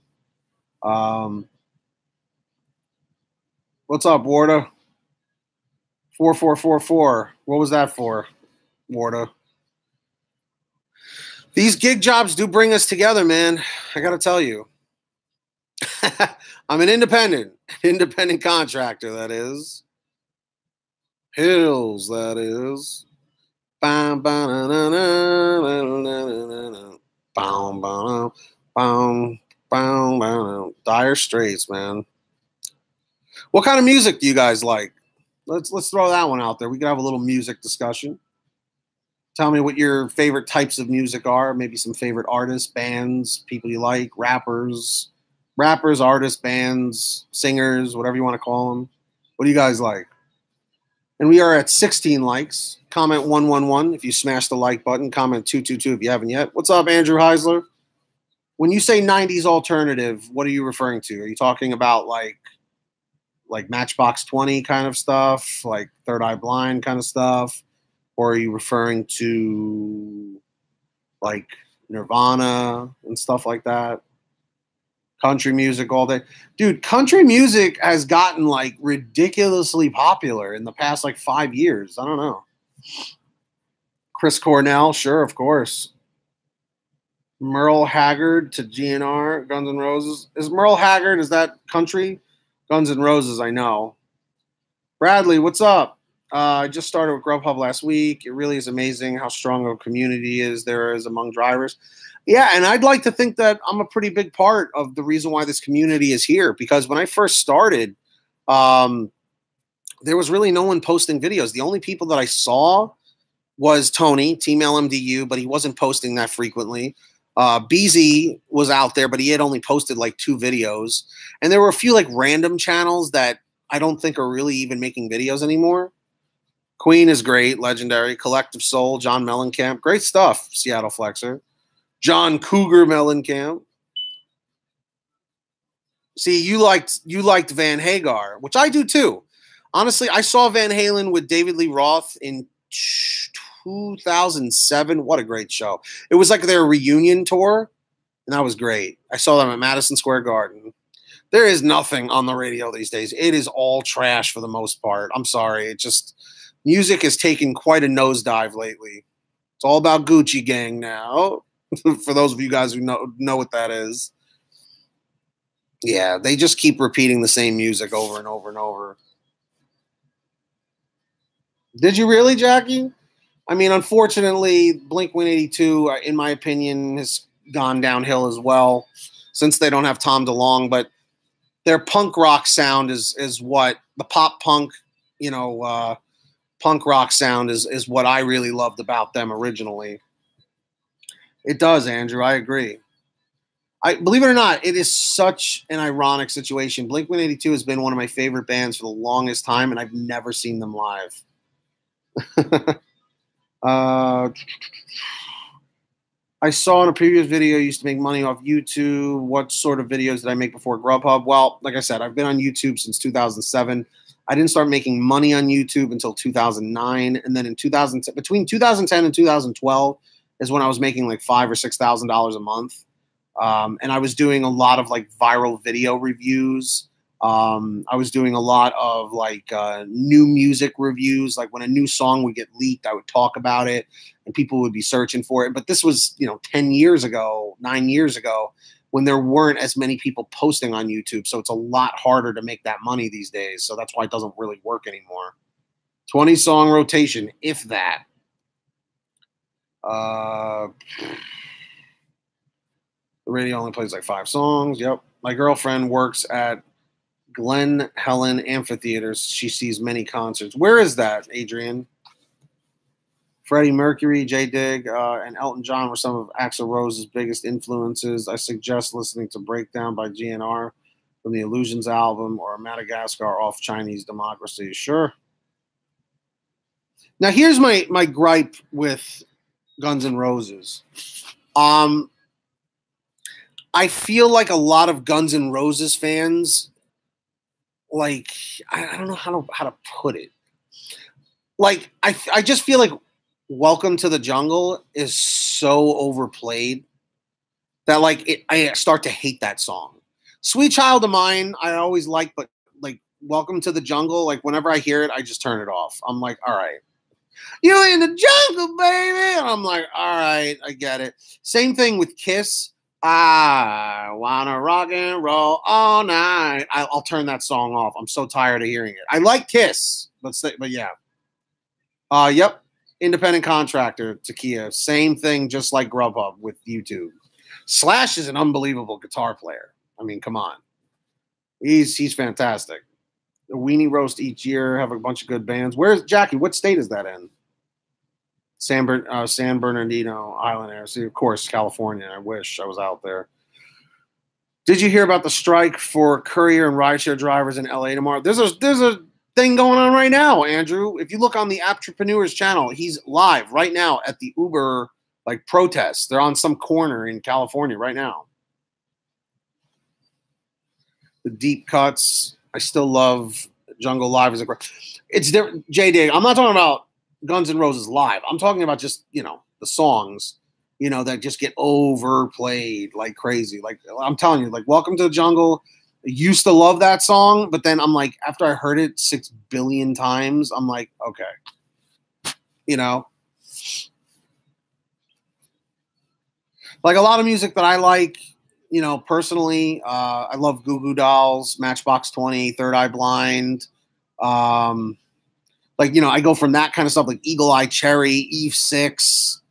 What's up, Warda? 4444. What was that for, Warda? These gig jobs do bring us together, man. I got to tell you. I'm an independent contractor, that is. Hills, that is. Dire Straits, man. What kind of music do you guys like? Let's throw that one out there. We could have a little music discussion. Tell me what your favorite types of music are. Maybe some favorite artists, bands, people you like, rappers, artists, bands, singers, whatever you want to call them. What do you guys like? And we are at 16 likes. Comment 111 if you smash the like button. Comment 222 if you haven't yet. What's up, Andrew Heisler? When you say 90s alternative, what are you referring to? Are you talking about like Matchbox 20 kind of stuff, like Third Eye Blind kind of stuff? Or are you referring to like Nirvana and stuff like that? Country music all day. Dude, country music has gotten like ridiculously popular in the past like 5 years. I don't know. Chris Cornell, sure, of course. Merle Haggard to GNR, Guns N' Roses. Is Merle Haggard, is that country? Guns N' Roses, I know. Bradley, what's up? I just started with GrubHub last week. It really is amazing how strong of a community there is among drivers. Yeah, and I'd like to think that I'm a pretty big part of the reason why this community is here, because when I first started, there was really no one posting videos. The only people that I saw was Tony, Team LMDU, but he wasn't posting that frequently. BZ was out there, but he had only posted like 2 videos. And there were a few like random channels that I don't think are really even making videos anymore. Queen is great, legendary. Collective Soul, John Mellencamp, great stuff. Seattle Flexer. John Cougar Mellencamp. See, you liked Van Hagar, which I do too. Honestly, I saw Van Halen with David Lee Roth in 2007. What a great show. It was like their reunion tour, and that was great. I saw them at Madison Square Garden. There is nothing on the radio these days. It is all trash for the most part. I'm sorry. It just, music has taken quite a nosedive lately. It's all about Gucci Gang now. For those of you guys who know what that is. Yeah, they just keep repeating the same music over and over and over. Did you really, Jackie? I mean, unfortunately, Blink-182, in my opinion, has gone downhill as well since they don't have Tom DeLonge. But their punk rock sound is what the pop punk, punk rock sound is what I really loved about them originally. It does, Andrew. I agree. Believe it or not, it is such an ironic situation. Blink-182 has been one of my favorite bands for the longest time, and I've never seen them live. I saw in a previous video you used to make money off YouTube. What sort of videos did I make before GrubHub? Well, like I said, I've been on YouTube since 2007. I didn't start making money on YouTube until 2009, and then between 2010 and 2012 is when I was making like $5,000 or $6,000 a month. And I was doing a lot of like viral video reviews. I was doing a lot of like new music reviews. Like when a new song would get leaked, I would talk about it and people would be searching for it. But this was, 10 years ago, 9 years ago, when there weren't as many people posting on YouTube. So it's a lot harder to make that money these days. So that's why it doesn't really work anymore. 20 song rotation, if that. The radio only plays like 5 songs. Yep. My girlfriend works at Glen Helen Amphitheaters. She sees many concerts. Where is that, Adrian? Freddie Mercury, J. Dig, and Elton John were some of Axl Rose's biggest influences. I suggest listening to Breakdown by GNR from the Illusions album or Madagascar off Chinese Democracy. Sure. Now, here's my gripe with Guns N' Roses. I feel like a lot of Guns N' Roses fans, like, I don't know how to put it. Like, I just feel like Welcome to the Jungle is so overplayed that, like, I start to hate that song. Sweet Child of Mine, I always like, but, like, Welcome to the Jungle, like, whenever I hear it, I just turn it off. I'm like, all right. You in the jungle, baby. And I'm like, all right, I get it. Same thing with Kiss. I wanna rock and roll all night. I'll turn that song off. I'm so tired of hearing it. I like Kiss, but yeah. Yep. Independent contractor, Takia. Same thing, just like GrubHub with YouTube. Slash is an unbelievable guitar player. I mean, come on. He's fantastic. A weenie roast each year, have a bunch of good bands. Where's Jackie? What state is that in? San Bernardino Island area. See, of course, California. I wish I was out there. Did you hear about the strike for courier and rideshare drivers in LA tomorrow? There's a thing going on right now, Andrew. If you look on the Entrepreneurs channel, he's live right now at the Uber protest. They're on some corner in California right now. The deep cuts. I still love Jungle Live. It's different. J-Dig. I'm not talking about Guns N' Roses live. I'm talking about just, the songs, that just get overplayed like crazy. Like, I'm telling you, like, Welcome to the Jungle, I used to love that song, but then I'm like, after I heard it 6 billion times, I'm like, okay. Like a lot of music that I like, personally, I love Goo Goo Dolls, Matchbox 20, Third Eye Blind. I go from that kind of stuff like Eagle Eye Cherry, Eve 6.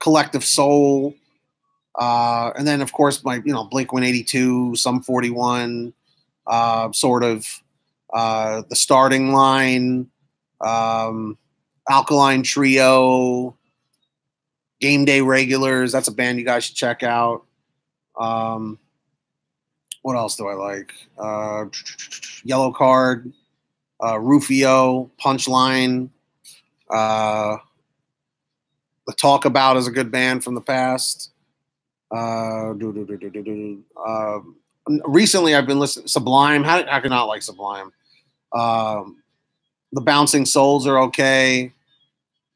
Collective Soul. And then, of course, my, Blink-182, Sum 41, sort of The Starting Line, Alkaline Trio, Game Day Regulars. That's a band you guys should check out. What else do I like? Yellow Card, Rufio, Punchline. The Talk About is a good band from the past. Recently, I've been listening Sublime. How can I not like Sublime? The Bouncing Souls are okay.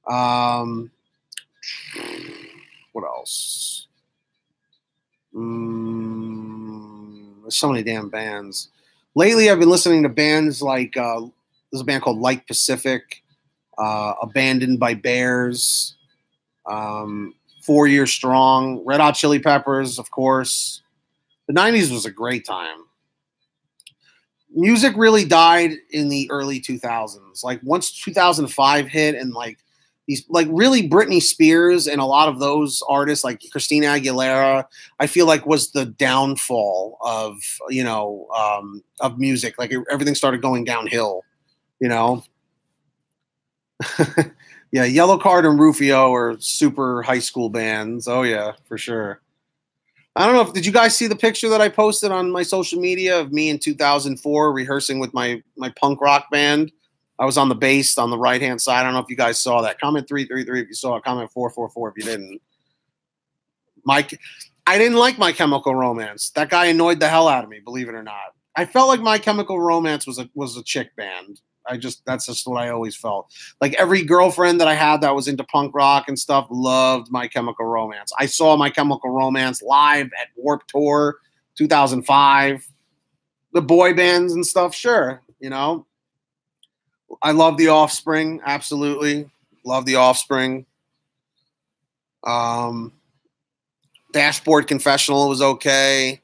What else? There's so many damn bands. Lately, I've been listening to bands like there's a band called Light Pacific, Abandoned by Bears, 4 Year Strong, Red Hot Chili Peppers, of course. The 90s was a great time. Music really died in the early 2000s. Like once 2005 hit and like these, like really Britney Spears and a lot of those artists like Christina Aguilera, I feel like was the downfall of, of music. Like everything started going downhill, Yeah, Yellow Card and Rufio are super high school bands. Oh yeah, for sure. I don't know did you guys see the picture that I posted on my social media of me in 2004 rehearsing with my punk rock band? I was on the bass on the right-hand side. I don't know if you guys saw that. Comment 333 if you saw it. Comment 444 if you didn't. I didn't like My Chemical Romance. That guy annoyed the hell out of me, believe it or not. I felt like My Chemical Romance was a chick band. That's just what I always felt. Like every girlfriend that I had that was into punk rock and stuff loved My Chemical Romance. I saw My Chemical Romance live at Warped Tour 2005. The boy bands and stuff, sure, I love The Offspring, absolutely. Love The Offspring. Dashboard Confessional was okay.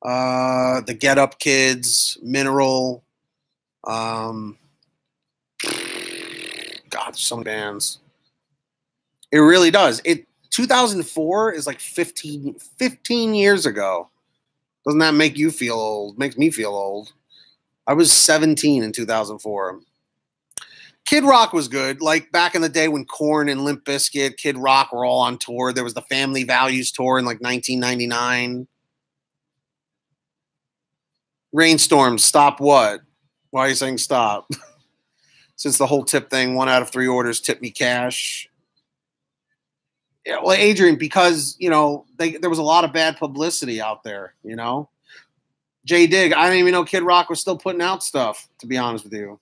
The Get Up Kids, Mineral. God, there's so many bands. It really does. 2004 is like 15 years ago. Doesn't that make you feel old? Makes me feel old. I was 17 in 2004. Kid Rock was good. Like back in the day when Korn and Limp Bizkit, Kid Rock were all on tour. There was the Family Values tour in like 1999. Rainstorm, stop what? Why are you saying stop? Since the whole tip thing, 1 out of 3 orders tip me cash. Yeah, well, Adrian, because, there was a lot of bad publicity out there, J Dig, I didn't even know Kid Rock was still putting out stuff, to be honest with you.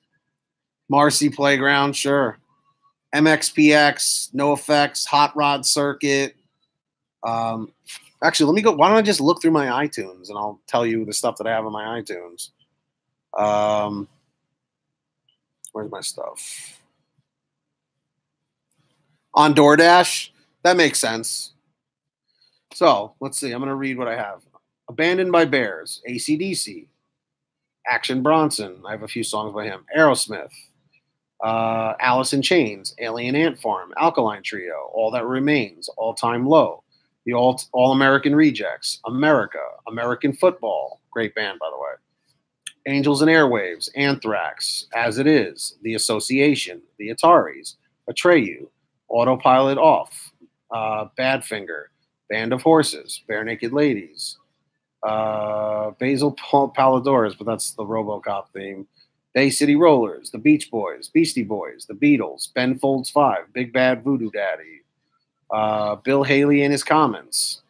Marcy Playground, sure. MXPX, No Effects, Hot Rod Circuit. Actually, let me go. Why don't I just look through my iTunes and I'll tell you the stuff that I have on my iTunes. Where's my stuff? On DoorDash? That makes sense. So, let's see. I'm going to read what I have. Abandoned by Bears, AC/DC, Action Bronson. I have a few songs by him. Aerosmith. Alice in Chains, Alien Ant Farm, Alkaline Trio, All That Remains, All Time Low, the All American Rejects, America, American Football, great band by the way, Angels and Airwaves, Anthrax, As It Is, The Association, The Ataris, Atreyu, Autopilot Off, Badfinger, Band of Horses, Bare Naked Ladies, Basil Palladores, but that's the RoboCop theme. Bay City Rollers, The Beach Boys, Beastie Boys, The Beatles, Ben Folds 5, Big Bad Voodoo Daddy, Bill Haley and his comments,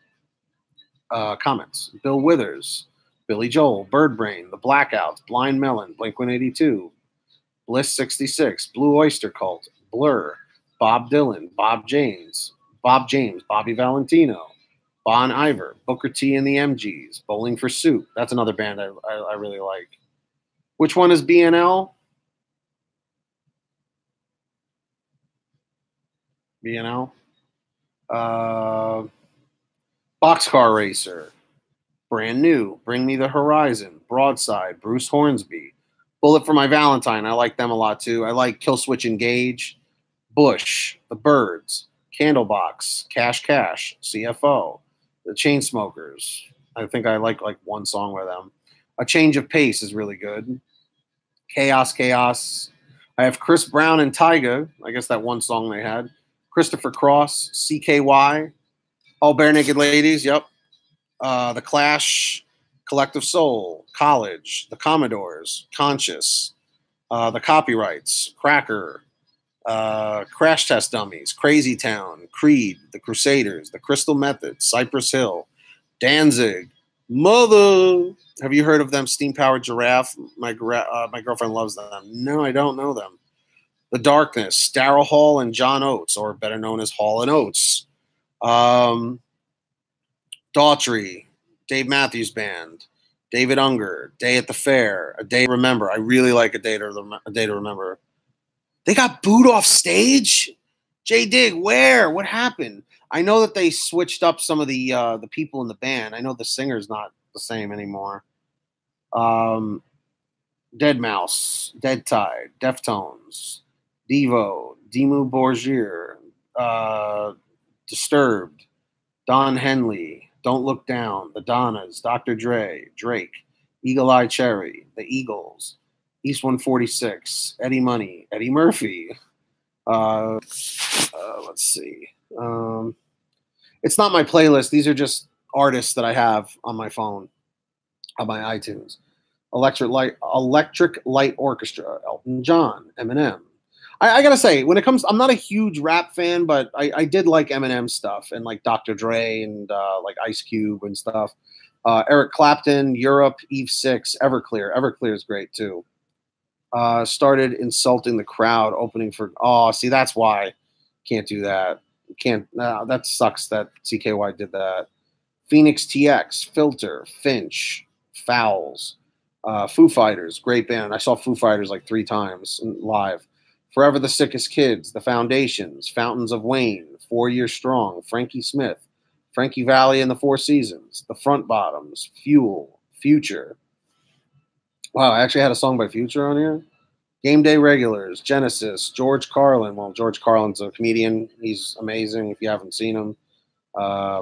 Bill Withers, Billy Joel, Birdbrain, The Blackouts, Blind Melon, Blink-182, Bliss 66, Blue Oyster Cult, Blur, Bob Dylan, Bob James, Bobby Valentino, Bon Iver, Booker T and the MGs, Bowling for Soup. That's another band I really like. Which one is BNL? BNL. Boxcar Racer. Brand New. Bring Me the Horizon. Broadside. Bruce Hornsby. Bullet for My Valentine. I like them a lot too. I like Killswitch Engage. Bush. The Birds. Candlebox, Cash Cash, CFO, the Chainsmokers. I think I like one song by them. A Change of Pace is really good. Chaos, Chaos. I have Chris Brown and Tyga. I guess that one song they had. Christopher Cross, CKY. Oh, Bare Naked Ladies. Yep. The Clash, Collective Soul, College, The Commodores, Conscious, The Copyrights, Cracker, Crash Test Dummies, Crazy Town, Creed, The Crusaders, The Crystal Method, Cypress Hill, Danzig, Mother. Have you heard of them? Steam Powered Giraffe. My girlfriend loves them. No, I don't know them. The Darkness, Daryl Hall and John Oates, or better known as Hall and Oates. Daughtry, Dave Matthews Band, David Unger, Day at the Fair, A Day to Remember. I really like A Day to Remember. They got booed off stage? Jay Dig, where? What happened? I know that they switched up some of the people in the band. I know the singer's not the same anymore. Dead Mouse, Dead Tide, Deftones, Devo, Dimmu Borgir, Disturbed, Don Henley, Don't Look Down, The Donnas, Dr. Dre, Drake, Eagle Eye Cherry, The Eagles, East 146, Eddie Money, Eddie Murphy. Let's see. It's not my playlist. These are just artists that I have on my phone, on my iTunes. Electric Light Orchestra, Elton John, Eminem. I gotta say, when it comes, I'm not a huge rap fan, but I did like Eminem stuff and like Dr. Dre and like Ice Cube and stuff. Eric Clapton, Europe, Eve 6, Everclear. Everclear is great too. Started insulting the crowd opening for. Oh, see, that's why. Can't do that. Can't. That sucks that CKY did that. Phoenix TX, Filter, Finch, Fowls, Foo Fighters, great band. I saw Foo Fighters like 3 times live. Forever the Sickest Kids, The Foundations, Fountains of Wayne, 4 Years Strong, Frankie Smith, Frankie Valli and the Four Seasons, The Front Bottoms, Fuel, Future. Wow, I actually had a song by Future on here. Game Day Regulars, Genesis, George Carlin. Well, George Carlin's a comedian. He's amazing if you haven't seen him.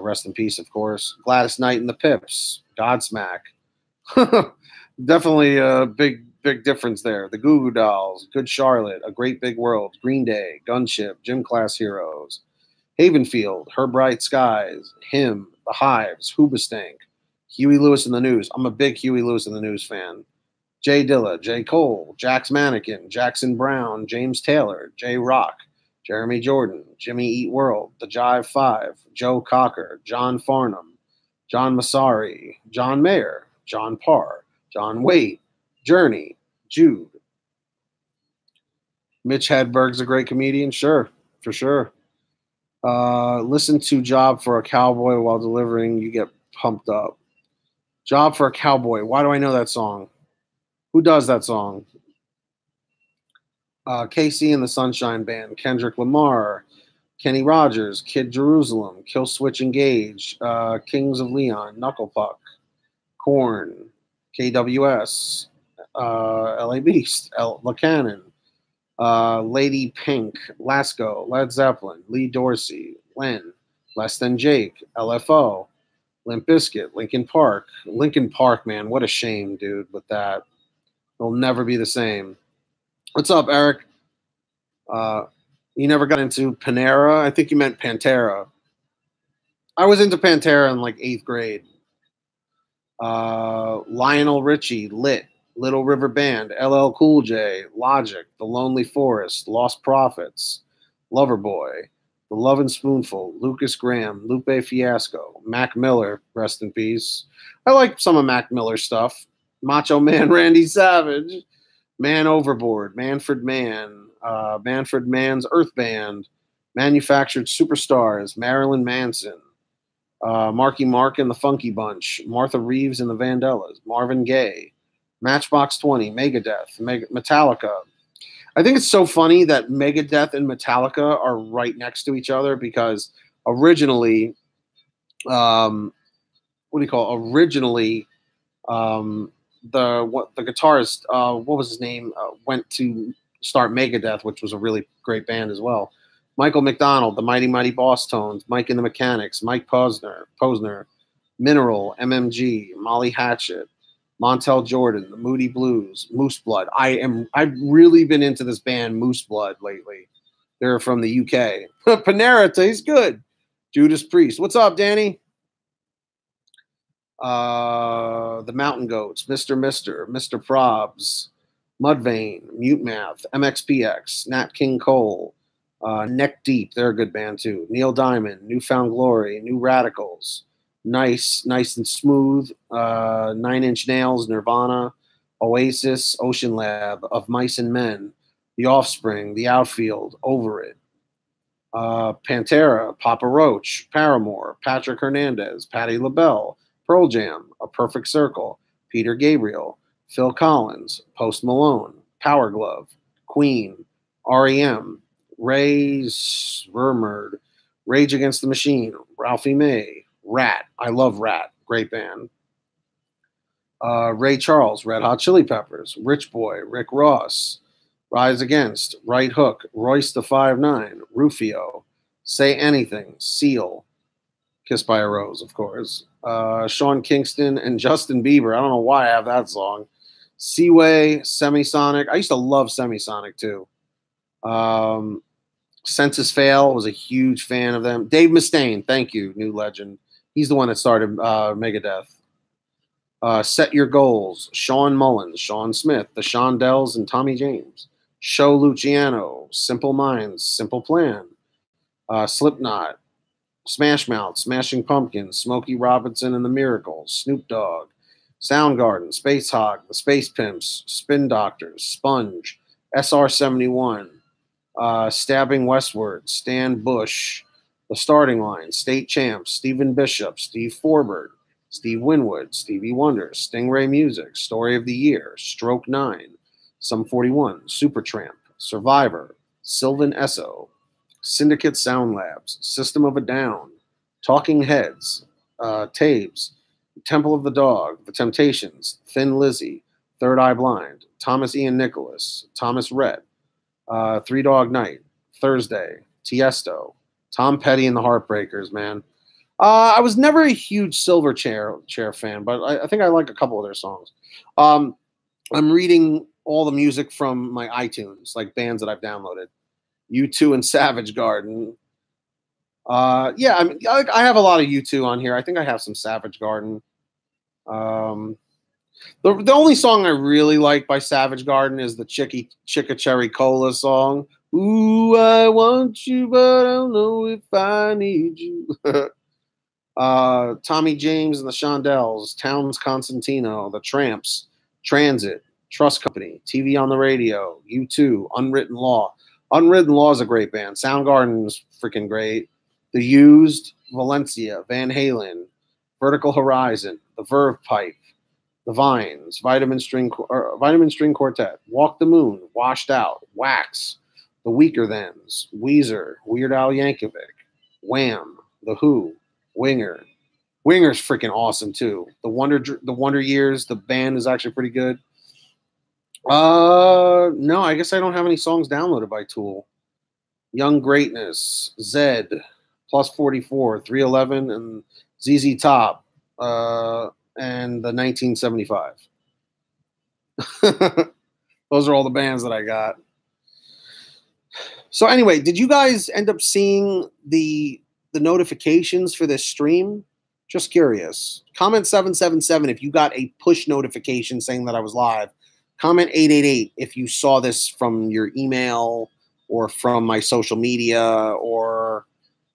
Rest in peace, of course. Gladys Knight and the Pips, Godsmack. Definitely a big difference there. The Goo Goo Dolls, Good Charlotte, A Great Big World, Green Day, Gunship, Gym Class Heroes, Havenfield, Her Bright Skies, Him, The Hives, Hoobastank, Huey Lewis and the News. I'm a big Huey Lewis and the News fan. Jay Dilla, J. Cole, Jax Mannequin, Jackson Brown, James Taylor, J. Rock, Jeremy Jordan, Jimmy Eat World, The Jive 5, Joe Cocker, John Farnham, John Massari, John Mayer, John Parr, John Waite, Journey, Jude. Mitch Hedberg's a great comedian. Sure, for sure. Listen to Job for a Cowboy while delivering. You get pumped up. Job for a Cowboy. Why do I know that song? Who does that song? KC and the Sunshine Band, Kendrick Lamar, Kenny Rogers, Kid Jerusalem, Kill Switch Engage, Kings of Leon, Knuckle Puck, Korn, KWS, LA Beast, La Cannon, Lady Pink, Lasco, Led Zeppelin, Lee Dorsey, Len, Less Than Jake, LFO, Limp Bizkit, Linkin Park. Linkin Park, man, what a shame, dude, with that. It'll never be the same. What's up, Eric? You never got into Panera? I think you meant Pantera. I was into Pantera in like 8th grade. Lionel Richie, Lit, Little River Band, LL Cool J, Logic, The Lonely Forest, Lost Prophets, Loverboy, The Lovin' Spoonful, Lucas Graham, Lupe Fiasco, Mac Miller, rest in peace. I like some of Mac Miller's stuff. Macho Man Randy Savage, Man Overboard, Manfred Mann, Manfred Mann's Earth Band, Manufactured Superstars, Marilyn Manson, Marky Mark and the Funky Bunch, Martha Reeves and the Vandellas, Marvin Gaye, Matchbox 20, Megadeth, Metallica. I think it's so funny that Megadeth and Metallica are right next to each other because originally, the guitarist, what was his name, went to start Megadeth, which was a really great band as well. Michael McDonald, the Mighty Mighty Boss Tones, Mike and the Mechanics, Mike Posner, Mineral, MMG, Molly Hatchet, Montel Jordan, the Moody Blues, Moose Blood. I've really been into this band Moose Blood lately. They're from the UK. Panera tastes good. Judas Priest. What's up, Danny? The Mountain Goats, Mr. Probs, Mudvayne, Mute Math, MXPX, Nat King Cole, Neck Deep. They're a good band too. Neil Diamond, Newfound Glory, New Radicals, Nice and Smooth, 9 Inch Nails, Nirvana, Oasis, Ocean Lab, Of Mice and Men, The Offspring, The Outfield, Over It, Pantera, Papa Roach, Paramore, Patrick Hernandez, Patti LaBelle, Pearl Jam, A Perfect Circle, Peter Gabriel, Phil Collins, Post Malone, Power Glove, Queen, REM, Ray Svermerd, Rage Against the Machine, Ralphie May, Rat. I love Rat. Great band. Ray Charles, Red Hot Chili Peppers, Rich Boy, Rick Ross, Rise Against, Right Hook, Royce the 5'9", Rufio, Say Anything, Seal, Kissed by a Rose, of course. Sean Kingston and Justin Bieber. I don't know why I have that song. Seaway, Semisonic. I used to love Semisonic too. Census Fail, was a huge fan of them. Dave Mustaine, thank you, new legend. He's the one that started Megadeth. Set Your Goals, Sean Mullins, Sean Smith, the Shondells, and Tommy James. Show Luciano, Simple Minds, Simple Plan. Slipknot, Smash Mouth, Smashing Pumpkins, Smokey Robinson and the Miracles, Snoop Dogg, Soundgarden, Space Hog, The Space Pimps, Spin Doctors, Sponge, SR-71, Stabbing Westward, Stan Bush, The Starting Line, State Champs, Stephen Bishop, Steve Forbert, Steve Winwood, Stevie Wonder, Stingray Music, Story of the Year, Stroke 9, Sum 41, Supertramp, Survivor, Sylvan Esso, Syndicate Sound Labs, System of a Down, Talking Heads, Tabes, Temple of the Dog, The Temptations, Thin Lizzy, Third Eye Blind, Thomas Ian Nicholas, Thomas Rhett, Three Dog Night, Thursday, Tiesto, Tom Petty and the Heartbreakers, man. I was never a huge Silverchair fan, but I think I like a couple of their songs. I'm reading all the music from my iTunes, like bands that I've downloaded. U2 and Savage Garden. Yeah, I mean, I have a lot of U2 on here. I think I have some Savage Garden. The only song I really like by Savage Garden is the Chicka Cherry Cola song. Ooh, I want you, but I don't know if I need you. Tommy James and the Shondells, Towns Constantino, The Tramps, Transit, Trust Company, TV on the Radio, U2, Unwritten Law. Unwritten Law is a great band. Soundgarden's freaking great. The Used, Valencia, Van Halen, Vertical Horizon, The Verve Pipe, The Vines, Vitamin String Quartet, Walk the Moon, Washed Out, Wax, The Weaker Thans, Weezer, Weird Al Yankovic, Wham, The Who, Winger. Winger's freaking awesome too. The Wonder Years, the band is actually pretty good. No, I guess I don't have any songs downloaded by Tool. Young Greatness, Zed, Plus 44, 311, and ZZ Top, and the 1975. Those are all the bands that I got. So anyway, did you guys end up seeing the notifications for this stream? Just curious. Comment 777 if you got a push notification saying that I was live. Comment 888 if you saw this from your email or from my social media, or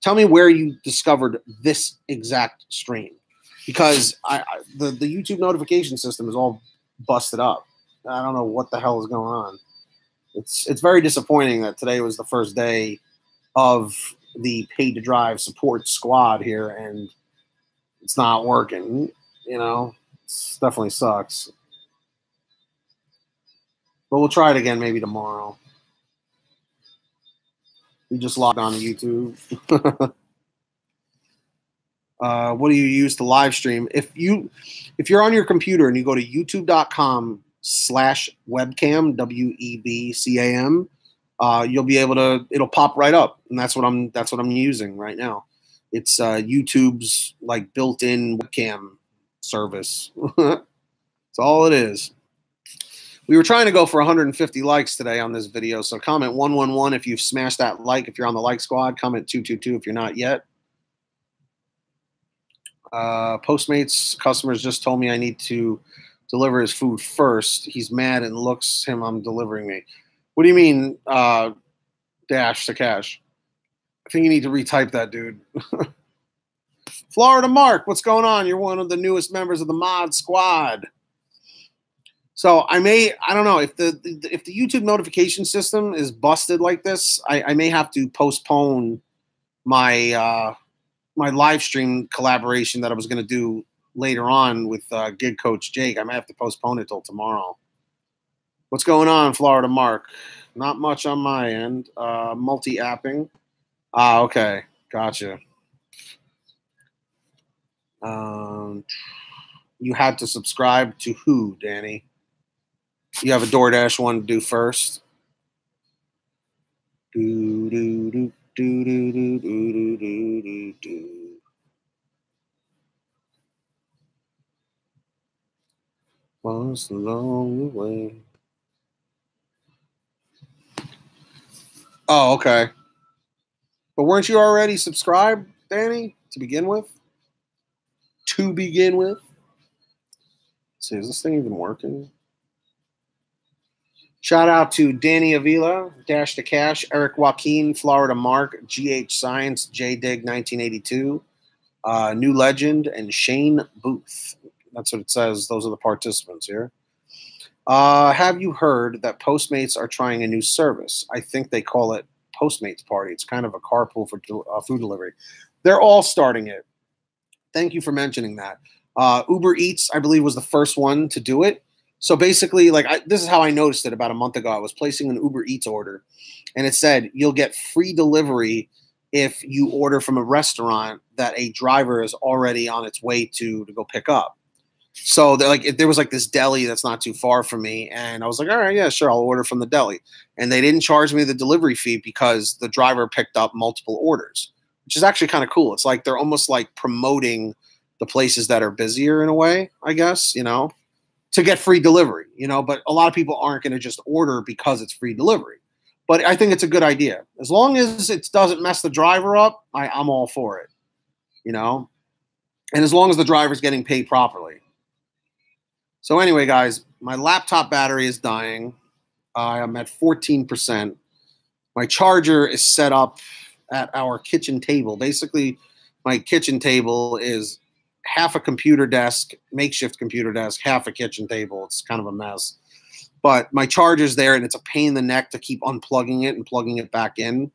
tell me where you discovered this exact stream, because the YouTube notification system is all busted up. I don't know what the hell is going on. It's very disappointing that today was the first day of the Paid to Drive support squad here, and it's not working. You know, it definitely sucks. But we'll try it again maybe tomorrow. You just logged on to YouTube. What do you use to live stream? If you're on your computer and you go to youtube.com/webcam, WEBCAM, you'll be able to. It'll pop right up, and that's what I'm using right now. It's YouTube's like built-in webcam service. That's all it is. We were trying to go for 150 likes today on this video, so comment 111 if you've smashed that like. If you're on the like squad, comment 222 if you're not yet. Postmates customers just told me I need to deliver his food first. He's mad and looks him I'm delivering me. What do you mean, dash to cash? I think you need to retype that, dude. Florida Mark, what's going on? You're one of the newest members of the mod squad. So I don't know if the YouTube notification system is busted like this. I may have to postpone my my live stream collaboration that I was going to do later on with Gig Coach Jake. I might have to postpone it till tomorrow. What's going on, Florida Mark? Not much on my end. Multi-apping. Okay, gotcha. You had to subscribe to who, Danny? You have a DoorDash one to do first. Do do do do do do do do do do. Was along the way. Oh, okay. But weren't you already subscribed, Danny, to begin with? To begin with? Let's see, is this thing even working? Shout out to Danny Avila, Dash to Cash, Eric Joaquin, Florida Mark, GH Science, J-Dig 1982, New Legend, and Shane Booth. That's what it says. Those are the participants here. Have you heard that Postmates are trying a new service? I think they call it Postmates Party. It's kind of a carpool for food delivery. They're all starting it. Thank you for mentioning that. Uber Eats, I believe, was the first one to do it. So basically, like this is how I noticed it about a month ago. I was placing an Uber Eats order, and it said you'll get free delivery if you order from a restaurant that a driver is already on its way to go pick up. So there was like this deli that's not too far from me, and I was like, all right, yeah, sure, I'll order from the deli. And they didn't charge me the delivery fee because the driver picked up multiple orders, which is actually kind of cool. It's like they're almost like promoting the places that are busier in a way, I guess, you know, to get free delivery, you know, but a lot of people aren't going to just order because it's free delivery. But I think it's a good idea. As long as it doesn't mess the driver up, I'm all for it, you know, and as long as the driver's getting paid properly. So anyway, guys, my laptop battery is dying. I'm at 14%. My charger is set up at our kitchen table. Basically, my kitchen table is half a computer desk, makeshift computer desk, half a kitchen table. It's kind of a mess. But my charger's there, and it's a pain in the neck to keep unplugging it and plugging it back in.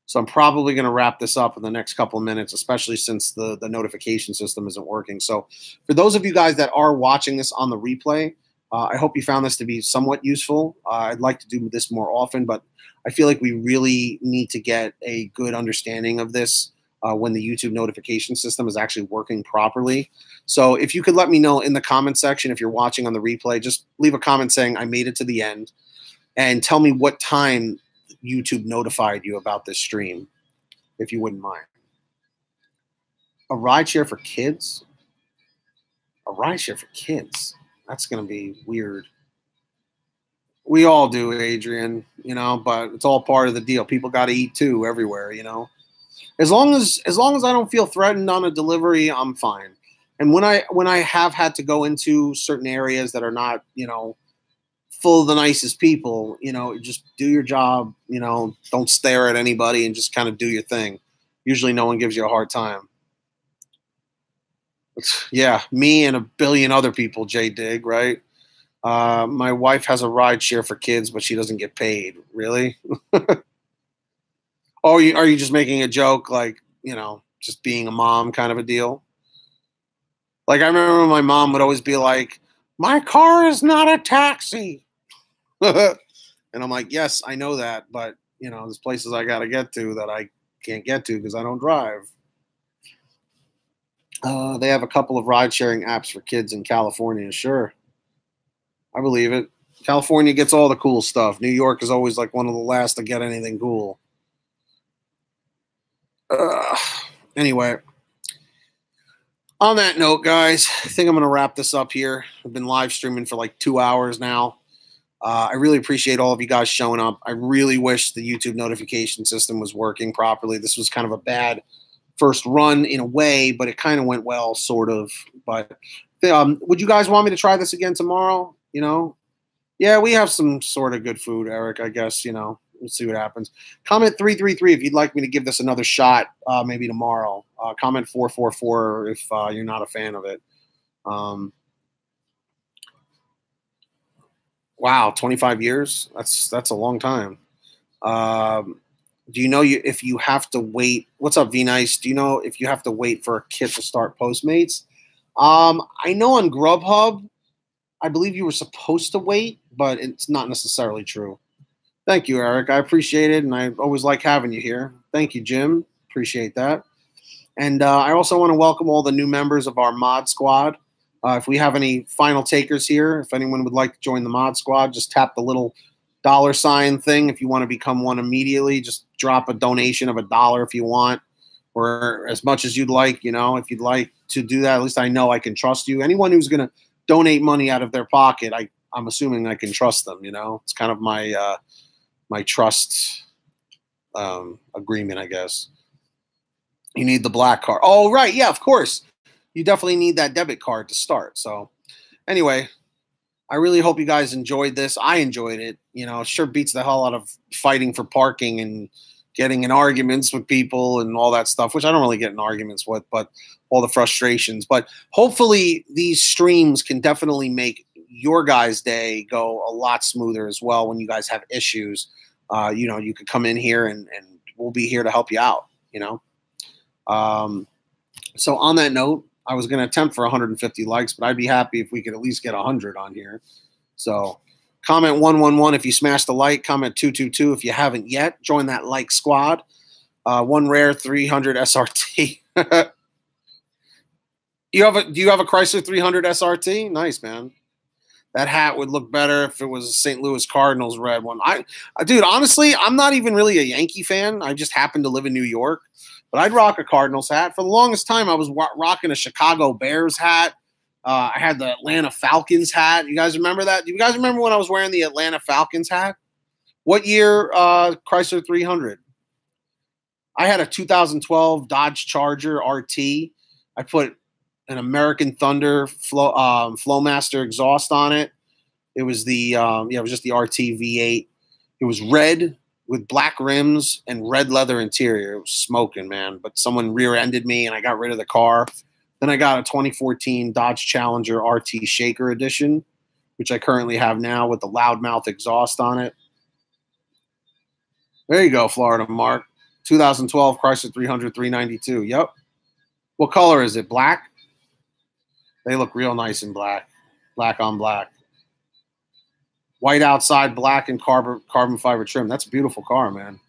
So I'm probably going to wrap this up in the next couple of minutes, especially since the notification system isn't working. So for those of you guys that are watching this on the replay, I hope you found this to be somewhat useful. I'd like to do this more often, but I feel like we really need to get a good understanding of this when the YouTube notification system is actually working properly. So if you could let me know in the comment section, if you're watching on the replay, just leave a comment saying I made it to the end and tell me what time YouTube notified you about this stream, if you wouldn't mind. A rideshare for kids? A rideshare for kids? That's going to be weird. We all do, Adrian, you know, but it's all part of the deal. People got to eat too everywhere, you know. As long as I don't feel threatened on a delivery, I'm fine. And when I have had to go into certain areas that are not, you know, full of the nicest people, you know, just do your job, you know, don't stare at anybody and just kind of do your thing. Usually no one gives you a hard time. Yeah, me and a billion other people, J-Dig, right? My wife has a ride share for kids, but she doesn't get paid. Really? Oh, are you just making a joke, like, you know, just being a mom kind of a deal? Like, I remember my mom would always be like, my car is not a taxi. And I'm like, yes, I know that, but, you know, there's places I got to get to that I can't get to because I don't drive. They have a couple of ride-sharing apps for kids in California. Sure. I believe it. California gets all the cool stuff. New York is always like one of the last to get anything cool. Anyway, on that note, guys, I think I'm going to wrap this up here. I've been live streaming for like 2 hours now. I really appreciate all of you guys showing up. I really wish the YouTube notification system was working properly. This was kind of a bad first run in a way, but it kind of went well, sort of. But would you guys want me to try this again tomorrow? You know? Yeah, we have some sort of good food, Eric, I guess, you know. We'll see what happens. Comment 333 if you'd like me to give this another shot, maybe tomorrow. Comment 444 if you're not a fan of it. Wow, 25 years? That's a long time. Do you know if you have to wait? What's up, V-Nice? Do you know if you have to wait for a kit to start Postmates? I know on GrubHub, I believe you were supposed to wait, but it's not necessarily true. Thank you, Eric. I appreciate it, and I always like having you here. Thank you, Jim. Appreciate that. And I also want to welcome all the new members of our mod squad. If we have any final takers here, if anyone would like to join the mod squad, just tap the little $ thing. If you want to become one immediately, just drop a donation of $1 if you want, or as much as you'd like. You know, if you'd like to do that, at least I know I can trust you. Anyone who's going to donate money out of their pocket, I'm assuming I can trust them. You know, it's kind of my my trust agreement, I guess. You need the black card. Oh, right. Yeah, of course. You definitely need that debit card to start. So anyway, I really hope you guys enjoyed this. I enjoyed it. You know, it sure beats the hell out of fighting for parking and getting in arguments with people and all that stuff, which I don't really get in arguments with, but all the frustrations. But hopefully these streams can definitely make your guys' day go a lot smoother as well when you guys have issues. You know, you could come in here and we'll be here to help you out, you know. So on that note, I was going to attempt for 150 likes, but I'd be happy if we could at least get 100 on here. So comment 111 if you smashed the like. Comment 222 if you haven't yet. Join that like squad. One rare 300 SRT. Do you have a Chrysler 300 SRT? Nice, man. That hat would look better if it was a St. Louis Cardinals red one. Dude, honestly, I'm not even really a Yankee fan. I just happen to live in New York. But I'd rock a Cardinals hat. For the longest time, I was rocking a Chicago Bears hat. I had the Atlanta Falcons hat. You guys remember that? Do you guys remember when I was wearing the Atlanta Falcons hat? What year Chrysler 300? I had a 2012 Dodge Charger RT. I put an American Thunder Flowmaster exhaust on it. It was the it was just the RT V8. It was red with black rims and red leather interior. It was smoking, man. But someone rear-ended me, and I got rid of the car. Then I got a 2014 Dodge Challenger RT Shaker Edition, which I currently have now with the loudmouth exhaust on it. There you go, Florida Mark. 2012 Chrysler 300 392. Yep. What color is it? Black? They look real nice in black. Black on black. White outside, black and carbon fiber trim. That's a beautiful car, man.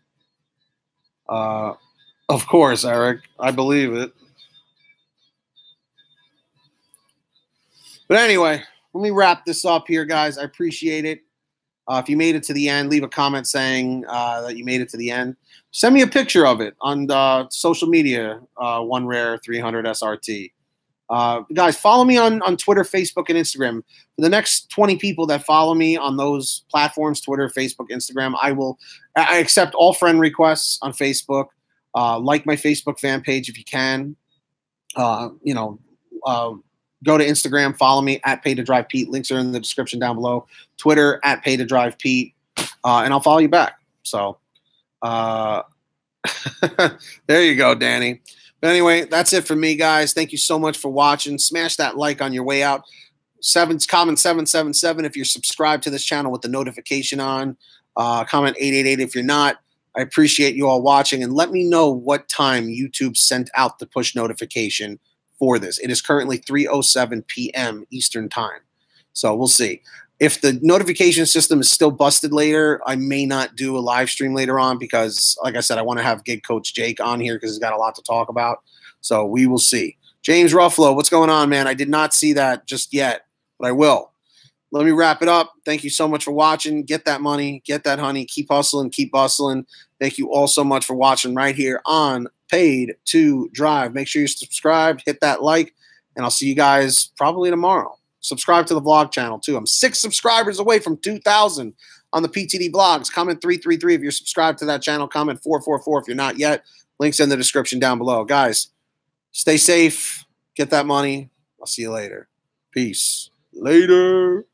Of course, Eric. I believe it. But anyway, let me wrap this up here, guys. I appreciate it. If you made it to the end, leave a comment saying that you made it to the end. Send me a picture of it on social media, one rare 300 SRT. Guys, follow me on Twitter, Facebook, and Instagram. For the next 20 people that follow me on those platforms, Twitter, Facebook, Instagram, I accept all friend requests on Facebook. Like my Facebook fan page if you can. Go to Instagram, follow me at PaidToDrivePete. Links are in the description down below. Twitter at PaidToDrivePete, and I'll follow you back. So there you go, Danny. But anyway, that's it for me, guys. Thank you so much for watching. Smash that like on your way out. Comment 777 if you're subscribed to this channel with the notification on. Comment 888 if you're not. I appreciate you all watching, and let me know what time YouTube sent out the push notification for this. It is currently 3:07 p.m. Eastern time. So we'll see. If the notification system is still busted later, I may not do a live stream later on because, like I said, I want to have Gig Coach Jake on here because he's got a lot to talk about. So we will see. James Ruffalo, what's going on, man? I did not see that just yet, but I will. let me wrap it up. Thank you so much for watching. Get that money. Get that honey. Keep hustling. Keep bustling. Thank you all so much for watching right here on Paid to Drive. Make sure you're subscribed. Hit that like. And I'll see you guys probably tomorrow. Subscribe to the vlog channel, too. I'm 6 subscribers away from 2,000 on the PTD vlogs. Comment 333 if you're subscribed to that channel. Comment 444 if you're not yet. Links in the description down below. Guys, stay safe. Get that money. I'll see you later. Peace. Later.